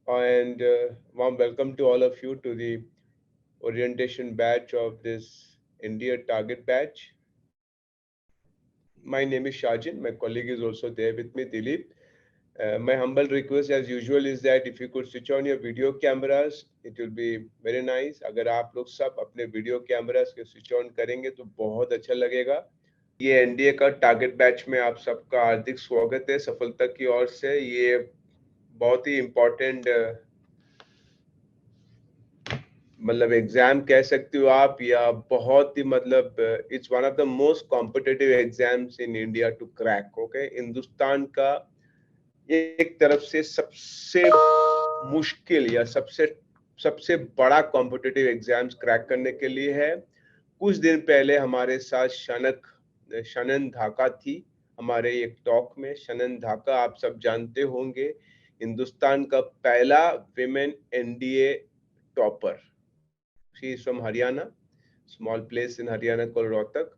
and warm welcome to all of you to the orientation batch of this India Target batch. My name is Shajin. My colleague is also there with me, Dilip. My humble request, as usual, is that if you could switch on your video cameras, it will be very nice. अगर आप लोग सब अपने video cameras के switch on करेंगे तो बहुत अच्छा लगेगा। ये एनडीए का टारगेट बैच में आप सबका हार्दिक स्वागत है सफलता की ओर से। ये बहुत ही इम्पोर्टेंट मतलब एग्जाम कह सकते हो आप, या बहुत ही मतलब it's one of the most competitive exams in India to crack. Okay, Hindustan का एक तरफ से सबसे मुश्किल या सबसे सबसे बड़ा कॉम्पिटिटिव एग्जाम्स क्रैक करने के लिए है। कुछ दिन पहले हमारे साथ शनन धाका थी हमारे एक टॉक में। शनन धाका आप सब जानते होंगे, हिंदुस्तान का पहला women NDA topper. She is from Haryana, small place in Haryana call Rohtak.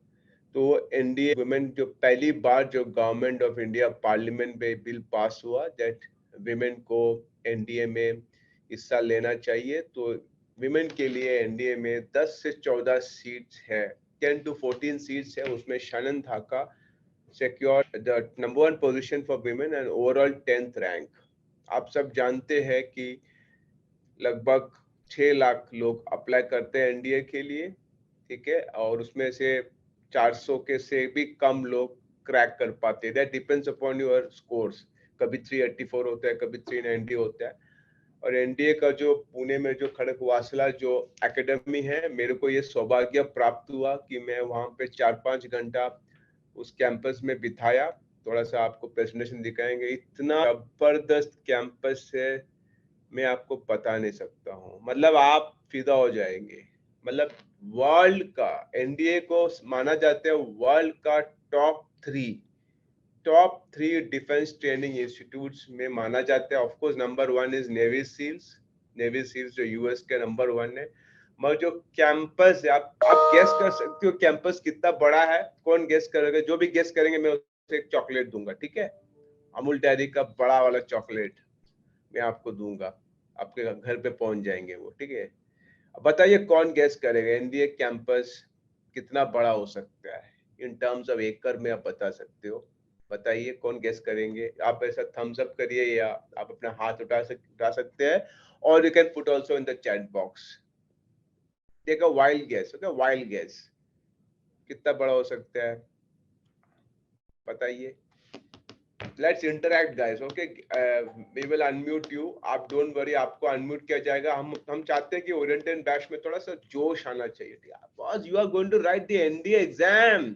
तो एनडीए वुमेन जो पहली बार जो गवर्नमेंट ऑफ इंडिया पार्लियामेंट में बिल पास हुआ दैट विमेन को एनडीए में हिस्सा लेना चाहिए। तो विमेन के लिए एनडीए में 10 से 14 सीट्स है, 10 to 14 सीट्स है। उसमें शनन धाका secure the number 1 position for women and overall 10th rank. आप सब जानते हैं कि लगभग 6 लाख लोग अप्लाई करते हैं एनडीए के लिए, ठीक है, और उसमें से 400 के से भी कम लोग क्रैक कर पाते हैं। That depends upon your scores. कभी 384 होता है, कभी 390 होता है। और एनडीए का जो पुणे में जो खड़गवासला जो एकेडमी है, मेरे को ये सौभाग्य प्राप्त हुआ कि मैं वहाँ पे 4-5 घंटा उस कैंपस में बिताया। थोड़ा सा आपको प्रेजेंटेशन दिखाएंगे। इतना जबरदस्त कैंपस है, मैं आपको बता नहीं सकता हूँ। मतलब आप फिदा हो जाएंगे। मतलब वर्ल्ड का एनडीए को माना जाता है वर्ल्ड का top three defence training institutes में माना जाता है। Of course number 1 is navy seals जो यूएस के नंबर 1 है। मगर जो कैंपस है, आप गेस कर सकते हो कैंपस कितना बड़ा है। कौन गेस करेगा? जो भी गेस करेंगे मैं उसे एक चॉकलेट दूंगा, ठीक है? अमूल डेयरी का बड़ा वाला चॉकलेट मैं आपको दूंगा, आपके घर पे पहुंच जाएंगे वो, ठीक है? अब बताइए कौन गेस करेगा एनडीए कैंपस कितना बड़ा हो सकता है इन टर्म्स ऑफ एकड़ में? आप बता सकते हो? बताइए कौन गेस करेंगे? आप ऐसा थम्स अप करिए या आप अपना हाथ उठा सकते हैं, और you can put also in the chat box. Take a wild guess. Okay, wild guess कितना बड़ा हो सकता है, बताइए। Let's interact guys. Okay, we will unmute you. आप डोंट वरी, आपको अनम्यूट किया जाएगा। हम चाहते हैं कि ओरिएंटेड बैच में थोड़ा सा जोश आना चाहिए। Boss, you are going to write the NDA exam.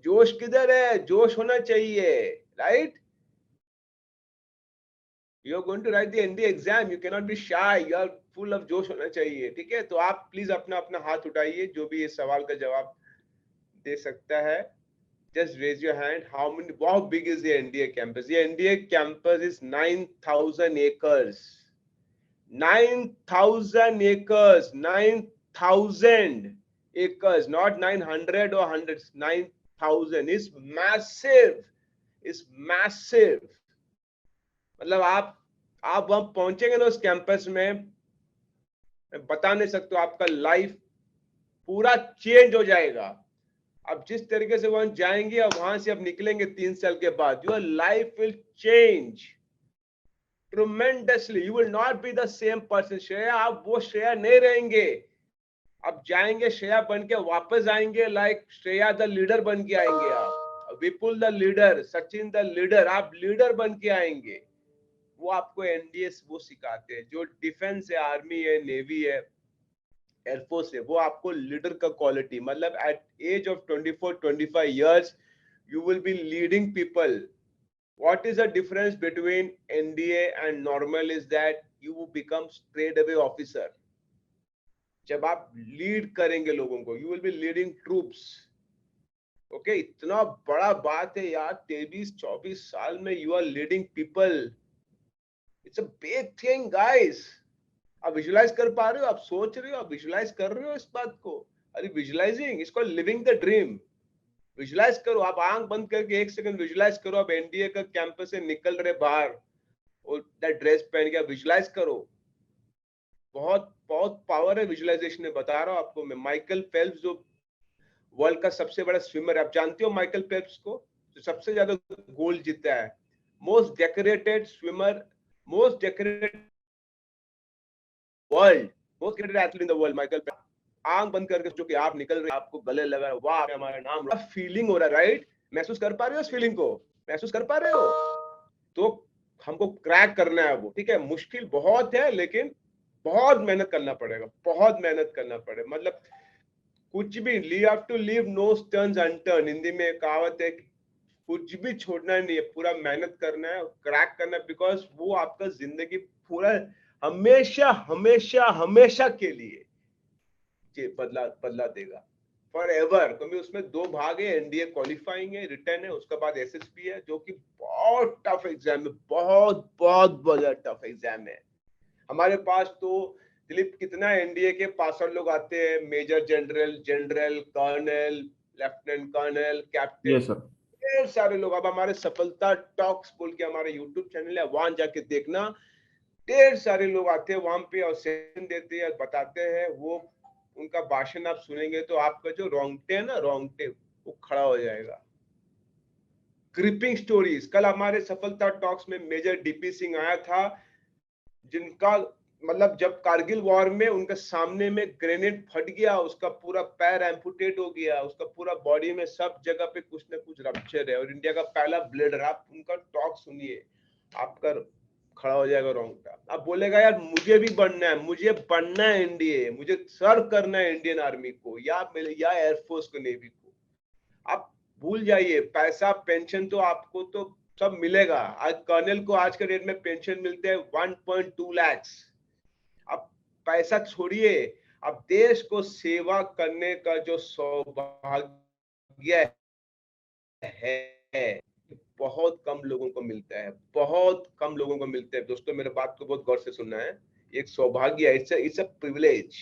जोश किधर है? जोश होना चाहिए, right? You are going to write the NDA exam, you can not be shy, you are full of जोश होना चाहिए, ठीक है? तो आप प्लीज अपना अपना हाथ उठाइए जो भी इस सवाल का जवाब दे सकता है। Just raise your hand. How big is the NDA campus? The NDA campus is 9,000 acres. 9,000 acres. 9,000 acres. Not 900 or hundreds. 9,000 is massive. Is massive. मतलब आप वहां पहुंचेंगे ना उस कैंपस में, मैं बता नहीं सकता, आपका लाइफ पूरा चेंज हो जाएगा। अब जिस तरीके से वहां जाएंगे और वहां से अब निकलेंगे 3 साल के बाद, your life will change tremendously. You will not be the same person. Shreya, आप वो श्रेया नहीं रहेंगे। अब जाएंगे श्रेया बन के वापस आएंगे, लाइक श्रेया द लीडर बन के आएंगे। आप Vipul the leader, Sachin the leader, आप लीडर बन के आएंगे। वो आपको एनडीए वो सिखाते हैं। जो डिफेंस है, आर्मी है, नेवी है, एयरफोर्स है, वो आपको लीडर का क्वालिटी, मतलब at age of 24-25 years you will be leading people. What is the difference between NDA and normal is that you become straight away officer. जब आप लीड करेंगे लोगों को, you will be leading troops. Okay, इतना बड़ा बात है यार, 23-24 साल में you are leading people. It's a big thing guys. आप विजुलाइज कर पा रहे हो? आप सोच रहे हो? आप विजुलाइज कर रहे हो इस बात को? अरे विजुलाइजिंग, इसको लिविंग द ड्रीम। विजुलाइज करो, आप आंख बंद करके 1 सेकंड विजुलाइज करो, आप एनडीए का कैंपस से निकल रहे बाहर, दैट ड्रेस पहन के विजुलाइज करो। बहुत बहुत पावर है विजुअलाइजेशन में, बता रहा हूँ आपको मैं। माइकल फेल्प्स जो वर्ल्ड का सबसे बड़ा स्विमर है, आप जानते हो माइकल फेल्प्स को, जो सबसे ज्यादा गोल्ड जीता है, most decorated swimmer, most decorated world, most decorated athlete in the world, Michael Phelps. आंख बंद करके सोचो कि आप निकल रहे हैं, आपको गले लगा है, वाह हमारा नाम, फीलिंग हो रहा है, राइट? महसूस कर पा रहे हो उस फीलिंग को? महसूस कर पा रहे हो? तो हमको क्रैक करना है वो, ठीक है? मुश्किल बहुत है, लेकिन बहुत मेहनत करना पड़ेगा, बहुत मेहनत करना पड़ेगा। मतलब कुछ भी, you have to leave no stones unturn. Hindi में कहावत है कि कुछ भी छोड़ना नहीं है, पूरा मेहनत करना है, क्रैक करना है, बिकॉज वो आपका जिंदगी पूरा हमेशा हमेशा हमेशा के लिए बदला बदला देगा, फॉर एवर। क्योंकि उसमें दो भाग है, एनडीए क्वालिफाइंग है, रिटर्न है, उसके बाद एसएसबी है, जो कि बहुत टफ एग्जाम है, बहुत बहुत बड़ा टफ एग्जाम है। हमारे पास तो दिलीप कितना एनडीए के पास आउट लोग आते हैं, major general, general, colonel, lieutenant colonel, captain, yes sir. ढेर सारे लोग। अब हमारे सफलता टॉक्स बोल के हमारे यूट्यूब चैनल है, वहां जाके देखना, ढेर सारे लोग आते हैं वहां पे और सेशन देते हैं, बताते हैं। वो उनका भाषण आप सुनेंगे तो आपका जो रोंगटे है ना, रोंगटे वो खड़ा हो जाएगा। ग्रिपिंग स्टोरीज, कल हमारे सफलता टॉक्स में मेजर डीपी सिंह आया था, जिनका मतलब जब कारगिल वॉर में उनके सामने में ग्रेनेड फट गया, उसका पूरा पैर एम्पुटेट हो गया, उसका पूरा बॉडी में सब जगह पे कुछ ना कुछ रप्चर है, और इंडिया का पहला ब्लेडर। आप उनका टॉक सुनिए, आपका खड़ा हो जाएगा रोंगटा। आप बोलेगा यार मुझे भी बनना है, मुझे बनना है एनडीए, मुझे सर्व करना है इंडियन आर्मी को या एयरफोर्स को, नेवी को। आप भूल जाइए, पैसा पेंशन तो आपको तो सब मिलेगा। आज कर्नल को आज के डेट में पेंशन मिलते हैं 1.2 लाख। अब पैसा छोड़िए, अब देश को सेवा करने का जो सौभाग्य है, बहुत कम लोगों को मिलता है, बहुत कम लोगों को मिलता है। दोस्तों मेरे बात को बहुत गौर से सुनना है, एक सौभाग्य है, it's a privilege.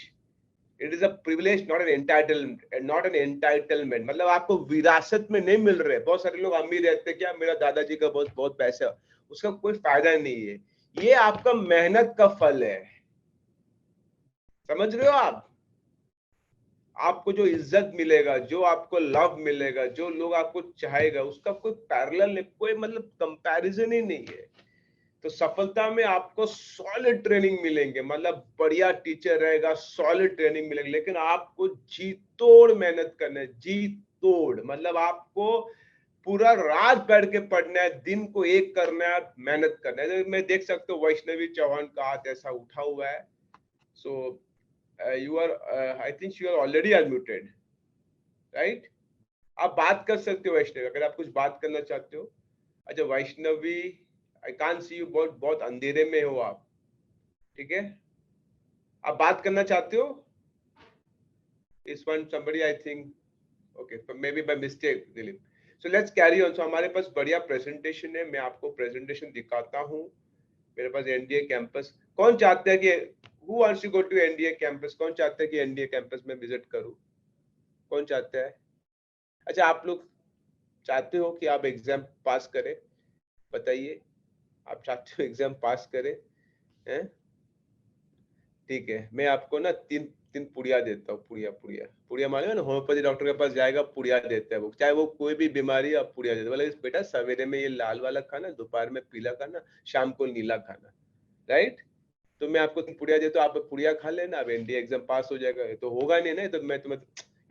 It is a privilege, not an entitlement, not an entitlement. मतलब आपको विरासत में नहीं मिल रहे। बहुत सारे लोग अमीर रहते, क्या मेरा दादाजी का बहुत बहुत पैसा, उसका कोई फायदा नहीं है। ये आपका मेहनत का फल है, समझ रहे हो आप? आपको जो इज्जत मिलेगा, जो आपको लव मिलेगा, जो लोग आपको चाहेगा, उसका कोई पैरेलल नहीं, कोई मतलब कंपैरिजन ही नहीं है। तो सफलता में आपको सॉलिड ट्रेनिंग मिलेंगे, मतलब बढ़िया टीचर रहेगा, सॉलिड ट्रेनिंग मिलेगी, लेकिन आपको जी तोड़ मेहनत करना है, जी तोड़। मतलब आपको पूरा रात बैठ के पढ़ना है, दिन को एक करना है, मेहनत करना है। मैं देख सकते हो वैष्णवी चौहान का हाथ ऐसा उठा हुआ है। So you are, I think you are already unmuted, right? आप बात कर सकते हो वैष्णवी, अगर आप कुछ बात करना चाहते हो। अच्छा Vaishnavi, I can't see you, बहुत बहुत अंधेरे में हो आप, ठीक है? आप बात करना चाहते हो? इस one somebody I think, okay, maybe by mistake, Dilip. So let's carry on। So हमारे पास बढ़िया प्रेजेंटेशन है, मैं आपको प्रेजेंटेशन दिखाता हूँ। मेरे पास एनडीए कैंपस, कौन चाहता है कि who wants to go to NDA campus? कौन चाहता है कि एनडीए कैंपस में विजिट करूँ? कौन चाहता है? अच्छा आप लोग चाहते हो कि आप एग्जाम पास करें? बताइए, आप चाहते हो एग्जाम पास करें? हैं? ठीक है, मैं आपको ना तीन तीन पुड़िया देता हूँ। पुड़िया पुड़िया पुड़िया मालूम है ना, होम्योपैथी डॉक्टर के पास जाएगा, पुड़िया देता है वो, चाहे वो कोई भी बीमारी, आप पुड़िया देते बोले बेटा सवेरे में ये लाल वाला खाना, दोपहर में पीला खाना, शाम को नीला खाना, राइट? तो मैं आपको तीन पुड़िया देता हूँ, आप पुड़िया खा लेना, अब एनडीए एग्जाम पास हो जाएगा। ये तो होगा नहीं ना, तो मैं तुम्हें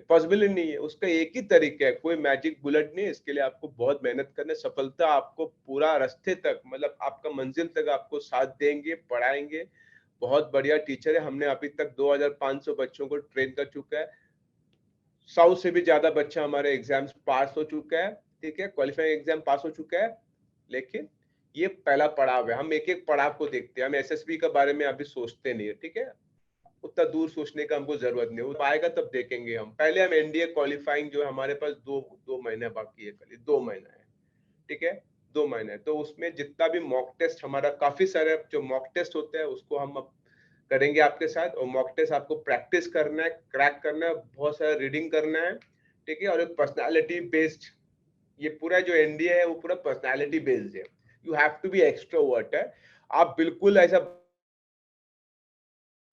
पॉसिबल ही नहीं है। उसका एक ही तरीका है, कोई मैजिक बुलेट नहीं है। इसके लिए आपको बहुत मेहनत करना है। सफलता आपको पूरा रास्ते तक, मतलब आपका मंजिल तक आपको साथ देंगे, पढ़ाएंगे। बहुत बढ़िया टीचर है, हमने अभी तक 2500 बच्चों को ट्रेन कर चुका है। 100 से भी ज्यादा बच्चा हमारे एग्जाम्स पास हो चुका है, ठीक है, क्वालिफाइंग एग्जाम पास हो चुका है। लेकिन ये पहला पड़ाव है, हम एक एक पड़ाव को देखते हैं, हम एसएसबी के बारे में अभी सोचते नहीं है, ठीक है? उतना दूर सोचने का हमको जरूरत नहीं, वो आएगा तब देखेंगे हम। पहले हम एनडीए क्वालिफाइंग जो है, हमारे पास दो महीने बाकी है, कल 2 महीना है, ठीक है? 2 महीने, तो उसमें जितना भी मॉक टेस्ट हमारा, काफी सारे जो मॉक टेस्ट होते हैं उसको हम अब करेंगे आपके साथ। और मॉक टेस्ट आपको प्रैक्टिस करना है, क्रैक करना है, बहुत सारा रीडिंग करना है, ठीक है? और एक पर्सनालिटी बेस्ड, ये पूरा जो एनडीए है वो पूरा पर्सनालिटी बेस्ड है। You have to be extrovert है। आप बिल्कुल ऐसा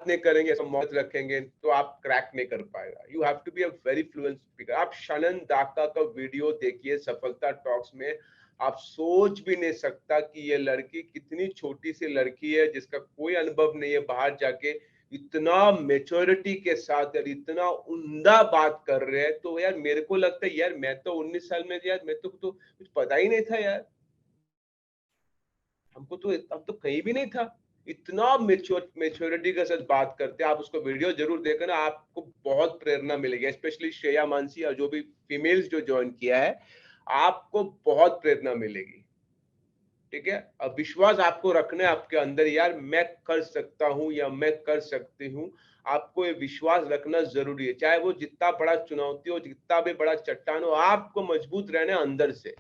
नहीं करेंगे, ऐसा मौत रखेंगे तो आप क्रैक नहीं कर पाएगा। You have to be a very fluent speaker. आप शनन दाका का वीडियो देखिए सफलता टॉक्स में, आप सोच भी नहीं सकता कि ये लड़की कितनी छोटी सी लड़की है जिसका कोई अनुभव नहीं है, बाहर जाके इतना मेच्योरिटी के साथ यार इतना उम्दा बात कर रहे हैं। तो यार मेरे को लगता है यार मैं तो 19 साल में यार मैं तो कुछ पता ही नहीं था यार, हमको तो अब तो कहीं भी नहीं था, इतना मेच्योरिटी के साथ बात करते हैं। आप उसको वीडियो जरूर देखना, आपको बहुत प्रेरणा मिलेगी, स्पेशली श्रेया मानसी और जो भी फीमेल्स जो ज्वाइन किया है, आपको बहुत प्रेरणा मिलेगी। ठीक है, अब विश्वास आपको रखना है आपके अंदर, यार मैं कर सकता हूं या मैं कर सकती हूँ। आपको ये विश्वास रखना जरूरी है, चाहे वो जितना बड़ा चुनौती हो, जितना भी बड़ा चट्टान हो, आपको मजबूत रहना है अंदर से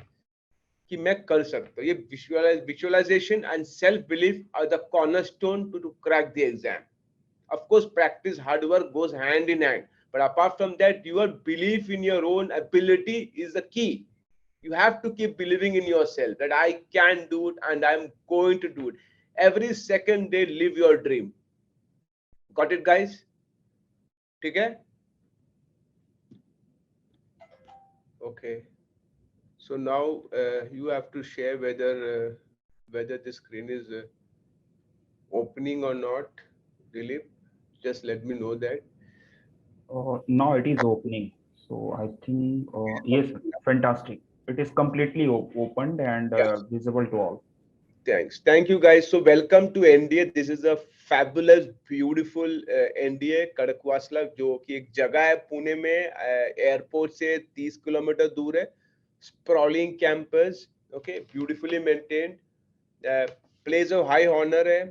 कि मैं कर सकता हूँ। ये visualisation and self belief are the cornerstone to crack the exam. Of course practice hard work goes hand in hand, but apart from that your belief in your own ability is the key. You have to keep believing in yourself that I can do it and I'm going to do it. Every second day live your dream. Got it guys? ठीक है? Okay. So now you have to share whether the screen is opening or not. Dilip, just let me know that. Now it is opening. So I think, yes, fantastic. It is completely opened and Yeah. visible to all. Thanks. Thank you guys. So welcome to NDA. This is a fabulous, beautiful NDA कड़कवासला, जो कि एक जगह है पुणे में, airport से 30 kilometre दूर है। Sprawling campus, okay, beautifully maintained, place of high honour है।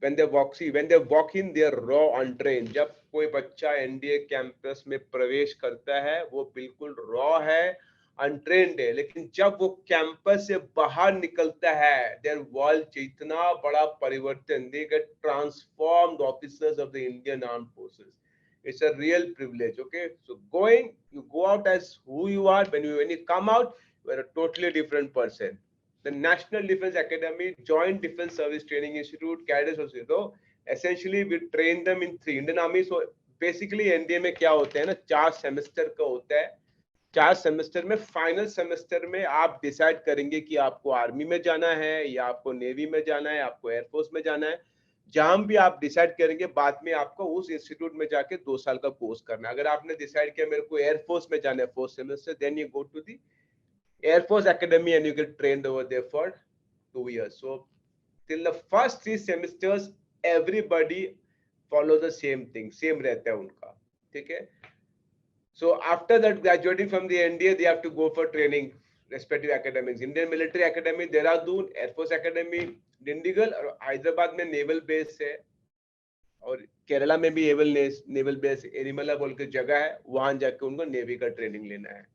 when they walk in, they are raw untrained. जब कोई बच्चा एनडीए कैंपस में प्रवेश करता है वो बिल्कुल रॉ है, अनट्रेंड है, लेकिन जब वो कैंपस से बाहर निकलता है देयर वर्ल्ड इतना बड़ा परिवर्तन, they get transformed officers of the Indian armed forces. It's a real privilege. Okay, so you go out as who you are. When you come out, you are a totally different person. The National Defense Academy, Joint Defense Service Training Institute, cadets of so essentially we train them in 3 Indian Army. So basically NDA में क्या होता है ना, 4 semester का होता है। 4 semester में final semester में आप डिसाइड करेंगे कि आपको आर्मी में जाना है या आपको नेवी में जाना है, आपको एयरफोर्स में जाना है। जहां भी आप डिसाइड करेंगे, बाद में आपको उस इंस्टीट्यूट में जाके 2 साल का कोर्स करना है। अगर आपने डिसाइड किया मेरे को एयरफोर्स में जाना है 4th semester, then you go to the Air Force Academy and you get trained over there for 2 years. So till the first 3 semesters everybody follow the same thing, same रहता है उनका, ठीक है? So after that, graduating from the NDA, they have to go for training respective academies. Indian Military Academy Dehradun, Air Force Academy Dindigul, और हैदराबाद में naval base है, और केरला में भी नेवल बेस एरिमला बोल के जगह है, वहां जाके उनको नेवी का ट्रेनिंग लेना है।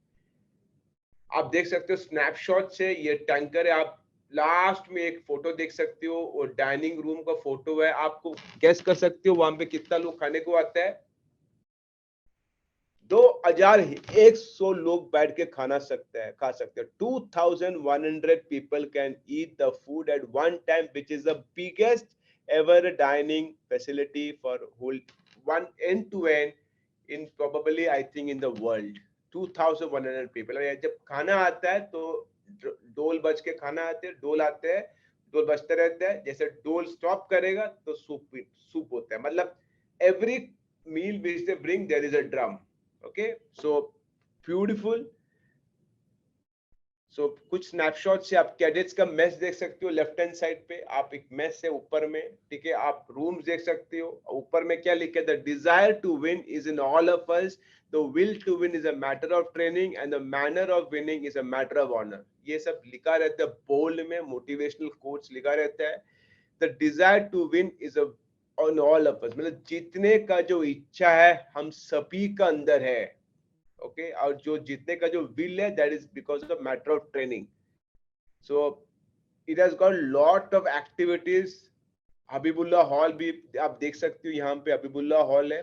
आप देख सकते हो स्नैपशॉट से, ये टैंकर है। आप लास्ट में एक फोटो देख सकते हो, वो डाइनिंग रूम का फोटो है। आपको गेस कर सकते हो वहां पे कितना लोग खाने को आता है? 2100 लोग बैठ के खा सकते हैं। 2100 people can eat the food at one time, which is the biggest ever dining facility for whole one end to end in probably I think in the world. 2100 people. और जब खाना आता है तो डोल बज के खाना आते हैं, डोल आते हैं, डोल बजते रहते हैं, जैसे डोल स्टॉप करेगा तो सूप होता है। मतलब every meal which they bring there is a drum. Okay, so beautiful. So कुछ स्नैपशॉट से आप कैडेट्स का मेस देख सकते हो। लेफ्ट हैंड साइड पे आप एक मेस है ऊपर में, ठीक है? आप रूम्स देख सकते हो। ऊपर में क्या लिखा है? The desire to win is in all of us, the will to win is a matter of training and the manner of winning is a matter of honour. ये सब लिखा रहता है बोल्ड में, मोटिवेशनल कोट्स लिखा रहता है। The desire to win is a on all of us, मतलब जीतने का जो इच्छा है हम सभी का अंदर है। ओके, और जो जीतने का जो विल है that is because of matter of training. So it has got lot of activities. Habibullah hall भी आप देख सकते हो, यहाँ पे हबीबुल्ला हॉल है,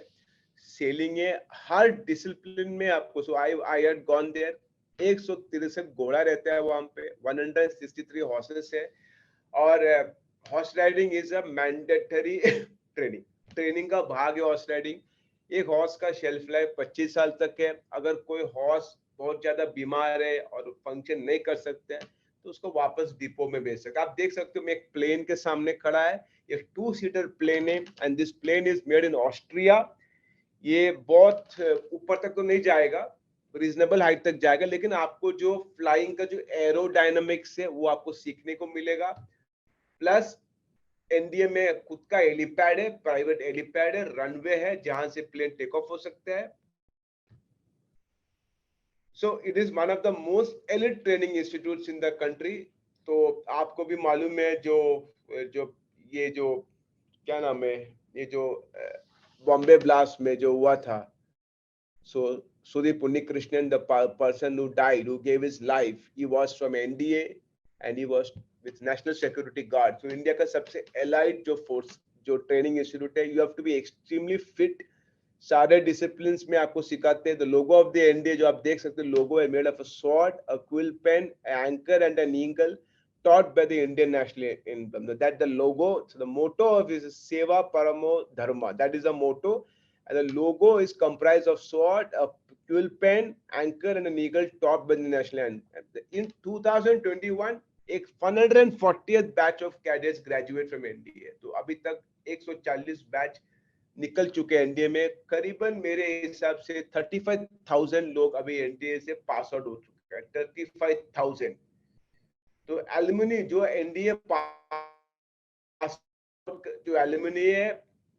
सेलिंग है, हर डिसिप्लिन में आपको। सो आई हैड गॉन देयर। 163 घोड़ा रहता है वहां पे, 163 हॉर्सेस है, और horse riding is a mandatory training का भाग है हॉर्स राइडिंग। एक हॉर्स का शेल्फ लाइफ 25 साल तक है। अगर कोई हॉर्स बहुत ज्यादा बीमार है और फंक्शन नहीं कर सकते हैं तो उसको वापस डिपो में भेज सकते। आप देख सकते हो मैं एक प्लेन के सामने खड़ा है, एक 2-सीटर प्लेन है and this plane is made in Austria. ये बहुत ऊपर तक तो नहीं जाएगा, रीजनेबल हाइट तक जाएगा, लेकिन आपको जो फ्लाइंग का जो एरोडायनामिक्स है वो आपको सीखने को मिलेगा। प्लस एनडीए में खुद का एलिपैड है, प्राइवेट एलिपैड है, रनवे है जहां से प्लेन टेक ऑफ हो सकता है। So it is one of the most elite training institutes in the country. तो आपको भी मालूम है जो जो ये जो क्या नाम है, ये जो बॉम्बे ब्लास्ट में जो हुआ था, so Sudeep Unnikrishnan, the person who died, who gave his life, he was from NDA and he was with National Security Guard. So India का सबसे elite जो force, जो training institute है, you have to be extremely fit. सारे disciplines में आपको सिखाते हैं। The logo of the NDA जो आप देख सकते हैं, logo है made of a sword, a quill pen, an anchor and an eagle, taught by the Indian National Anthem. That the logo, so the motto of is Seva Paramo Dharma. That is the motto. And the logo is comprised of sword, a quill pen, anchor, and an eagle topped by the national anthem. In 2021, एक 140th batch of cadets graduate from NDA. तो अभी तक 140 batch निकल चुके हैं NDA में। करीबन मेरे हिसाब से 35,000 लोग अभी एनडीए से पास आउट हो चुके हैं, 35,000। तो एलुमनी जो एनडीए पास जो एलुमनी है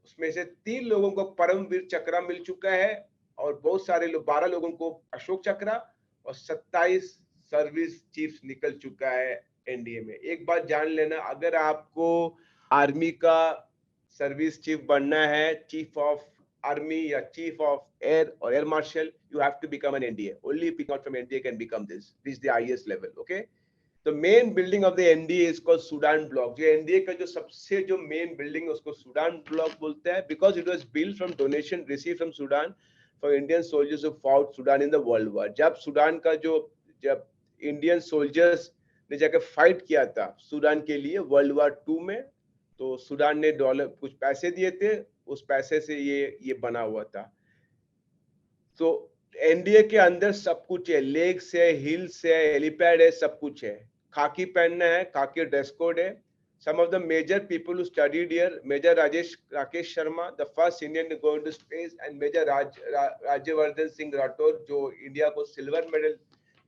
उसमें से 3 लोगों को परमवीर चक्र मिल चुका है और बहुत सारे लोग 12 लोगों को अशोक चक्र और 27 सर्विस चीफ्स निकल चुका है एनडीए में। एक बात जान लेना, अगर आपको आर्मी का सर्विस चीफ बनना है, चीफ ऑफ आर्मी या चीफ ऑफ एयर और air marshal, you have to become an NDA. Only people not from NDA can become this the highest level. Okay, The main building of the NDA is called Sudan Block. जो NDA का जो सबसे जो main building है उसको Sudan Block बोलते हैं, because it was built from donation received from Sudan for Indian soldiers who fought Sudan in the World War. जब सुडान का जब Indian soldiers ने जाकर फाइट किया था सुडान के लिए वर्ल्ड वॉर 2 में, तो सुडान ने डॉलर कुछ पैसे दिए थे, उस पैसे से ये बना हुआ था। तो एनडीए के अंदर सब कुछ है, लेक्स है, हिल्स है, हेलीपैड है, सब कुछ है। खाकी पहनना है, खाकी ड्रेस कोड है। Some of the major people who studied here, Major Rakesh Sharma, the first Indian to go into space, and Major Rajyavardhan Singh Rathore, जो इंडिया को सिल्वर मेडल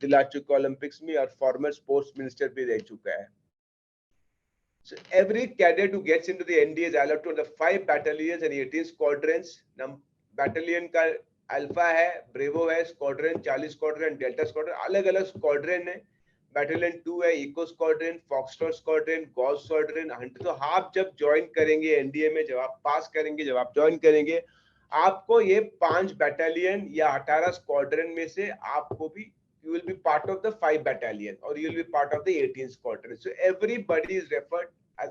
दिला चुका ओलंपिक्स में और फॉर्मर स्पोर्ट्स मिनिस्टर भी रह चुका है। So every cadet who gets into the NDA is allowed to the 5 battalions and 18 squadrons. Battalion का अल्फा है, ब्रेवो है, squadron, charlie squadron, delta squadron, अलग अलग स्क्वाड्रन है। बैटालियन 2 है, echo squadron, foxtrot squadron, golf squadron, hunter. तो आप जब ज्वाइन करेंगे एनडीए में, जब आप पास करेंगे, जब आप ज्वाइन करेंगे, आपको ये 5 बैटालियन या 18 स्क्वाड्रन में से आपको भी you will be part of the 5 battalion or you will be part of the 18 squadron. So everybody is referred as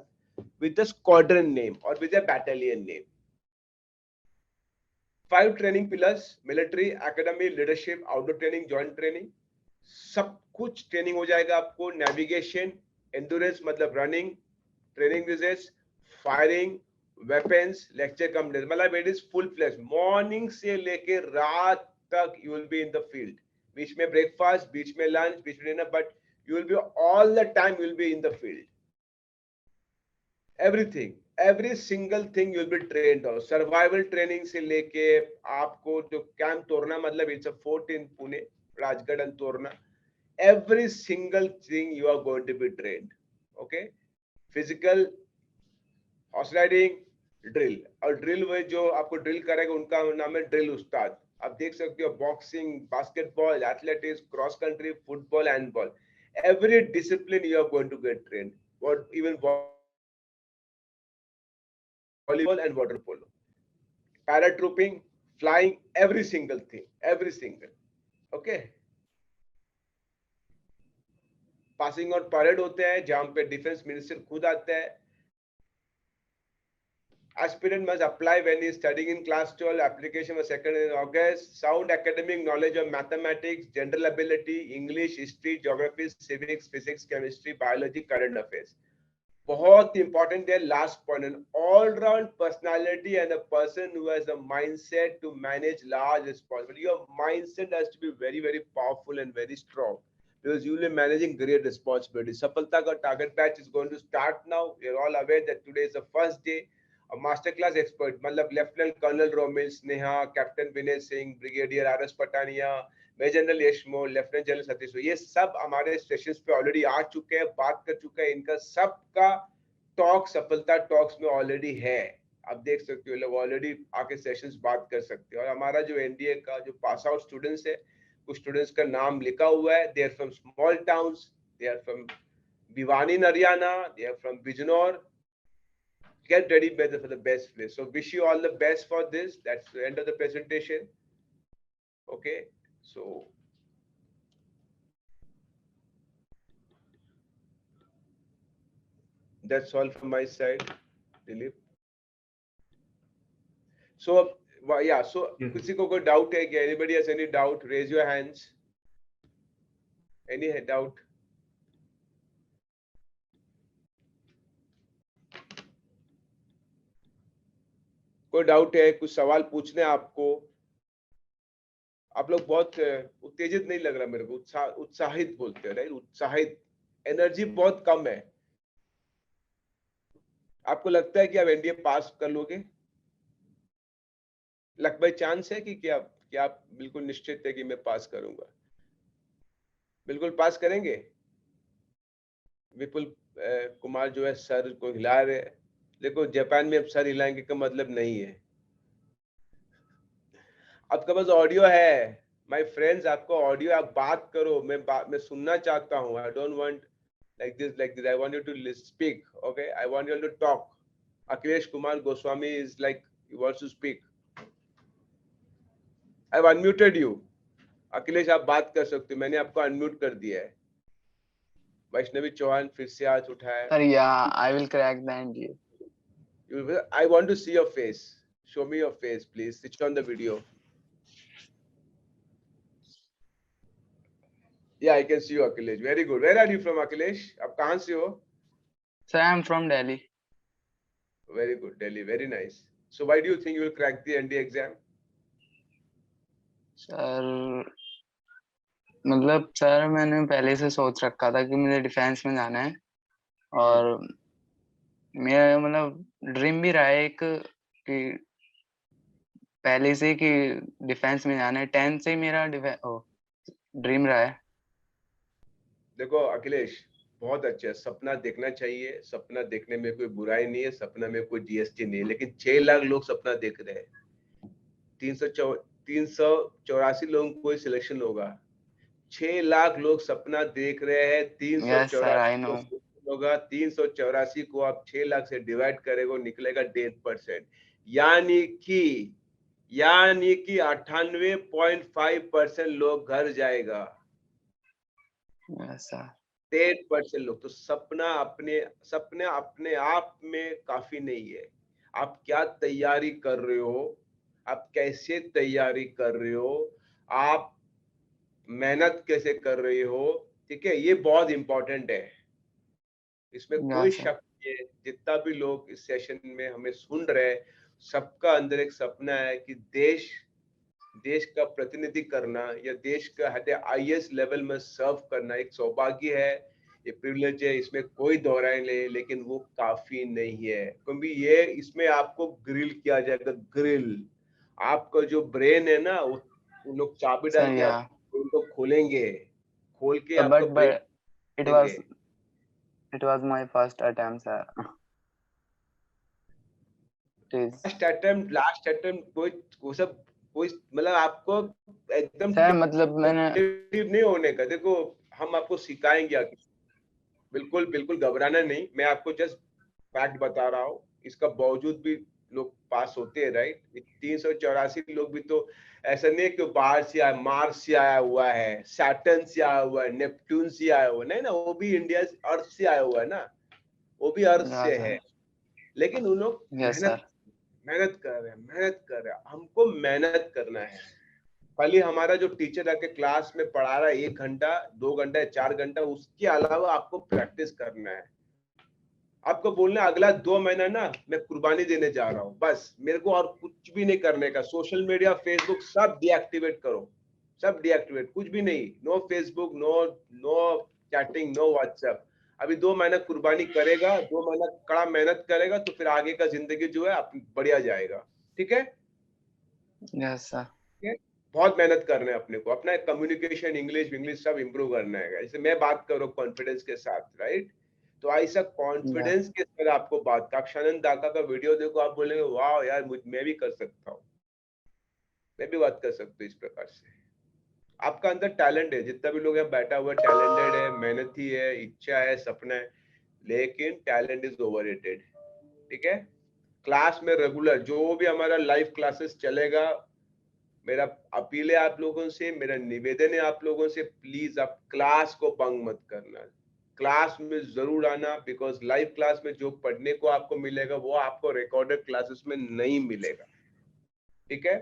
with the squadron name or with a battalion name. 5 training pillars: military, academy, leadership, outdoor training, joint training. सब कुछ training हो जाएगा आपको। Navigation, endurance मतलब running, training visits, firing, weapons, lecture कम, मतलब it is full fledge. Morning से लेके रात तक you will be in the field. बीच में ब्रेकफास्ट, बीच में लंच, बीच में dinner, but you will be all the time you will be in the field. Everything, every single thing you will be trained on. Survival training से लेके आपको जो कैंप तोड़ना, मतलब it's a fort in Pune, Rajgarh and Torna. Every single thing you are going to be trained. Okay, physical, horse riding, drill. और drill में जो आपको ड्रिल करेगा उनका नाम है ड्रिल उस्ताद। आप देख सकते हो boxing, basketball, athletics, cross country, football, handball, every discipline you are going to get trained. What even volleyball and water polo, paratrooping, flying, every single thing, every single. Okay. Passing और parade होते हैं जहां पे defence minister खुद आता है। Aspirant must apply when he is studying in class 12. Application was 2nd in August. Sound academic knowledge of mathematics, general ability, English, history, geography, civics, physics, chemistry, biology, current affairs. बहुत important है last point, an all round personality and a person who has a mindset to manage large responsibility. Your mindset has to be very very powerful and very strong because you will be managing great responsibility. Sapalta ka target batch is going to start now. You're all aware that today is the first day. A masterclass expert मतलब Lieutenant Colonel Romil Sneha, Captain Vinay Singh, Brigadier RS Patania, major general यशमो, lieutenant general Satish, ये सब हमारे sessions पे already आ चुके हैं, बात कर चुके हैं. इनका सबका टॉक सफलता टॉक्स में ऑलरेडी है. आप देख सकते हो, लोग ऑलरेडी आके सेशंस बात कर सकते हो. और हमारा जो एनडीए का जो पास आउट स्टूडेंट्स है, कुछ स्टूडेंट्स का नाम लिखा हुआ है. They are from small towns, they are from Bhiwani Haryana, they are from Bijnor. Get ready for the best place. So wish you all the best for this. That's the end of the presentation. Okay, so that's all from my side, Dilip. So yeah, so किसी को कोई doubt है क्या? Anybody has any doubt? Raise your hands. Any doubt? कोई doubt है? कुछ सवाल पूछने आपको? आप लोग बहुत उत्तेजित नहीं लग रहा मेरे को. उत्साहित बोलते हैं, राइट? उत्साहित. एनर्जी बहुत कम है. आपको लगता है कि आप एनडीए पास कर लोगे? लक बाय चांस है कि क्या आप बिल्कुल निश्चित है कि मैं पास करूंगा? बिल्कुल पास करेंगे? विपुल कुमार जो है सर को हिला रहे. देखो, जापान में अब सर हिलाएंगे का मतलब नहीं है. आपके पास ऑडियो है माय फ्रेंड्स, आपको ऑडियो, आप बात करो. मैं सुनना चाहता हूँ. I don't want like this. I want you to speak. Okay, I want you to talk. Akhilesh Kumar Goswami is like he wants to speak. I've unmuted you. Akhilesh आप बात कर सकते हो, मैंने आपको अनम्यूट कर दिया है. वैष्णवी चौहान फिर से हाथ उठाया. Sir, yeah, I will crack the NDA. I want to see your face. Show me your face, please. Switch on the video. Yeah, I can see you, Akhilesh. Very good. Where are you from, Akhilesh? आप कहाँ से हो? Sir, I am from Delhi. Very good, Delhi. Very nice. So why do you think you will crack the NDA exam? Sir, मतलब sir मैंने पहले से सोच रखा था कि मुझे डिफेंस में जाना है. और मेरा मतलब ड्रीम भी रहा है एक कि पहले से कि डिफेंस में जाना है. 10 से ही मेरा ड्रीम रहा है. देखो अखिलेश, बहुत अच्छा सपना देखना चाहिए. सपना देखने में कोई बुराई नहीं है, सपना में कोई जीएसटी नहीं है. लेकिन 6 लाख लोग सपना देख रहे हैं. 384 लोगों को सिलेक्शन होगा. 6 लाख लोग सपना देख रहे हैं. 384 होगा. 384 को आप 6 लाख से डिवाइड करेंगे, निकलेगा 1.5%. यानी कि 98.5% लोग घर जाएगा. 8% लोग. तो सपना अपने आप में काफी नहीं है. आप क्या तैयारी कर रहे हो, आप कैसे तैयारी कर रहे हो, आप मेहनत कैसे कर रहे हो, ठीक है, ये बहुत इंपॉर्टेंट है. इसमें कोई शक नहीं है. जितना भी लोग इस सेशन में हमें सुन रहे हैं, सबका अंदर एक सपना है कि देश का प्रतिनिधि करना या देश का हाईएस्ट लेवल में सर्व करना एक सौभाग्य है, ये प्रिविलेज है. इसमें कोई दोहराई नहीं. लेकिन वो काफी नहीं है, क्योंकि ये इसमें आपको ग्रिल किया जाएगा. ग्रिल आपका जो ब्रेन है ना, वो लोग चाबी डाल के उनको खोलेंगे, खोल के आपको brain. It was my first attempt, sir. Last attempt कोई मतलब आपको एकदम मतलब मैंने नहीं होने का. देखो, हम आपको सिखाएंगे. बिल्कुल घबराना नहीं. मैं आपको जस्ट फैक्ट बता रहा हूँ. इसका बावजूद भी लोग पास होते हैं, राइट? 384 लोग भी तो ऐसा नहीं कि बाहर से आया, मार्स से आया हुआ है, सैटर्न से आया हुआ है, नेपट्यून से आया हुआ नहीं ना. वो भी इंडिया अर्थ से आया हुआ है ना, वो भी अर्थ से है. लेकिन उन लोग मेहनत कर रहे हैं. हमको मेहनत करना है. खाली हमारा जो टीचर आके क्लास में पढ़ा रहा है 1 घंटा 2 घंटा 4 घंटा, उसके अलावा आपको प्रैक्टिस करना है. आपको बोलना अगला 2 महीना ना मैं कुर्बानी देने जा रहा हूँ, बस मेरे को और कुछ भी नहीं करने का। सोशल मीडिया, फेसबुक सब डीएक्टिवेट करो, सब डीएक्टिवेट, कुछ भी नहीं, no Facebook, no chatting, no WhatsApp. अभी 2 महीना कुर्बानी करेगा, 2 महीना कड़ा मेहनत करेगा तो फिर आगे का जिंदगी जो है बढ़िया जाएगा। ठीक है? Yes sir. ठीक है? बहुत मेहनत करना है अपने को, अपना कम्युनिकेशन, इंग्लिश इंग्लिश सब इम्प्रूव करना है। जैसे मैं बात करूँ कॉन्फिडेंस के साथ, राइट? तो ऐसा यस। कॉन्फिडेंस के साथ आपको बात, अक्षानंद दाका का वीडियो देखो, आप बोलेंगे वाह यार मैं भी कर सकता हूँ, मैं भी बात कर सकता हूँ इस प्रकार से। आपका अंदर टैलेंट है, जितना भी लोग यहाँ बैठा हुआ टैलेंटेड है, मेहनती है, इच्छा है, सपना है, लेकिन टैलेंट इज ओवररेटेड। ठीक है? क्लास में रेगुलर जो भी हमारा लाइव क्लासेस चलेगा, मेरा अपील है आप लोगों से, मेरा निवेदन है आप लोगों से, प्लीज आप क्लास को बंक मत करना, क्लास में जरूर आना, बिकॉज लाइव क्लास में जो पढ़ने को आपको मिलेगा वो आपको रिकॉर्डेड क्लासेस में नहीं मिलेगा। ठीक है?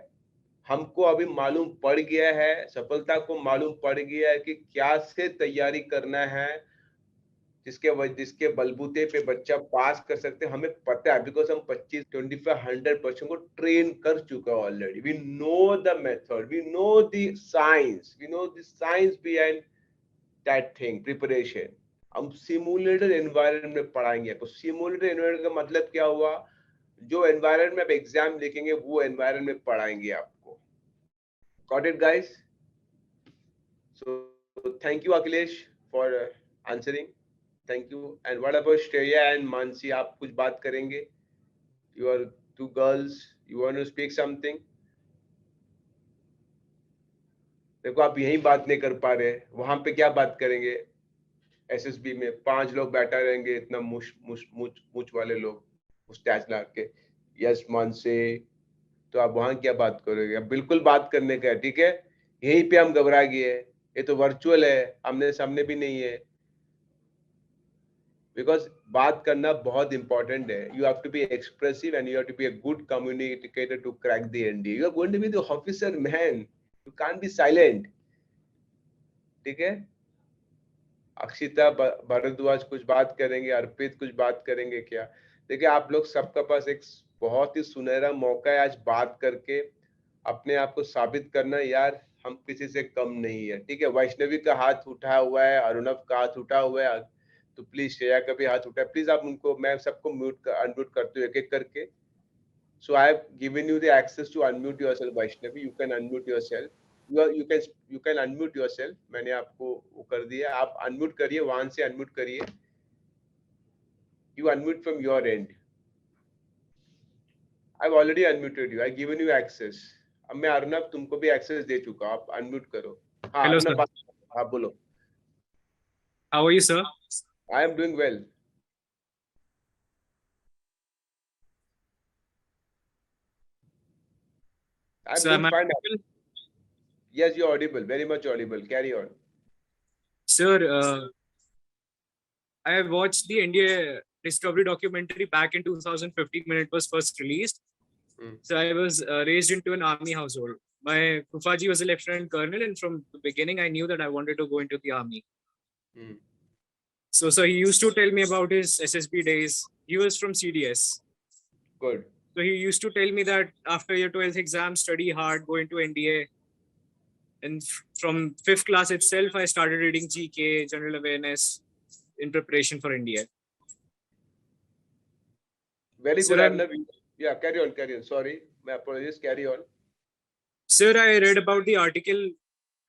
हमको अभी मालूम पड़ गया है, सफलता को मालूम पड़ गया है कि क्या से तैयारी करना है, जिसके बलबूते पे बच्चा पास कर सकते हैं, हमें पता है, बिकॉज हम 25, 25, 100% को ट्रेन कर चुका है already. We know the method, we know the science, we know the science behind that thing, preparation. हम सिमुलेटेड एनवायरनमेंट में पढ़ाएंगे आपको। सिमुलेटेड एनवायरनमेंट का मतलब क्या हुआ? जो एनवायरनमेंट में आप एग्जाम लिखेंगे वो एनवायरनमेंट में पढ़ाएंगे आपको। Got it guys? So thank you Akhilesh for answering. Thank you. And what about Shreya and Mansi? आप कुछ बात करेंगे? You are two girls. You want to speak something? देखो आप यही बात नहीं कर पा रहे, वहां पे क्या बात करेंगे? एसएसबी में 5 लोग बैठा रहेंगे, इतना मुछ मुछ मुछ मुछ वाले लोग, मुस्टैच ला के, यस मानसी, तो आप वहां क्या बात करोगे? अब बिल्कुल बात करने का है, ठीक है? यहीं पे हम घबरा गए, ये तो वर्चुअल है, आमने सामने भी नहीं है। बिकॉज बात करना बहुत इंपॉर्टेंट है। You have to be expressive and you have to be a good communicator to crack the NDA. You are going to be the officer man, you can't be silent. ठीक है? अक्षिता भारद्वाज कुछ बात करेंगे, अर्पित कुछ बात करेंगे क्या? देखिए आप लोग सबका पास एक बहुत ही सुनहरा मौका है आज बात करके अपने आप को साबित करना, यार हम किसी से कम नहीं है। ठीक है? वैष्णवी का हाथ उठा हुआ है, अरुणव का हाथ उठा हुआ है, तो प्लीज श्रेया का भी हाथ उठा है। प्लीज आप उनको, मैं सबको अनम्यूट करते हूँ एक एक करके। So I have given you the access to unmute yourself, Vaishnavi. You can unmute yourself. You can unmute yourself. मैंने आपको वो कर दिया, आप unmute करिए, वहां से unmute करिए. You unmute from your end. I've already unmuted you. I've given you access. अब मैं अर्नब तुमको भी access दे चुका, आप unmute करो. हाँ Hello, अर्नब, sir. हाँ बोलो. How are you, sir? I am doing well. I'm Sir, am doing I fine. audible? Yes, you're audible. Very much audible. Carry on. Sir, I watched the India Discovery documentary back in 2015 when it was first released. So I was raised into an army household. My Fufaji was a lieutenant colonel, and from the beginning, I knew that I wanted to go into the army. So he used to tell me about his SSB days. He was from CDS. Good. So he used to tell me that after your 12th exam, study hard, go into NDA. And from 5th class itself, I started reading GK, general awareness, in preparation for India. Very Sir, good, Arnab. Yeah, carry on, carry on. Sorry, my apologies. Carry on. Sir, I read about the article.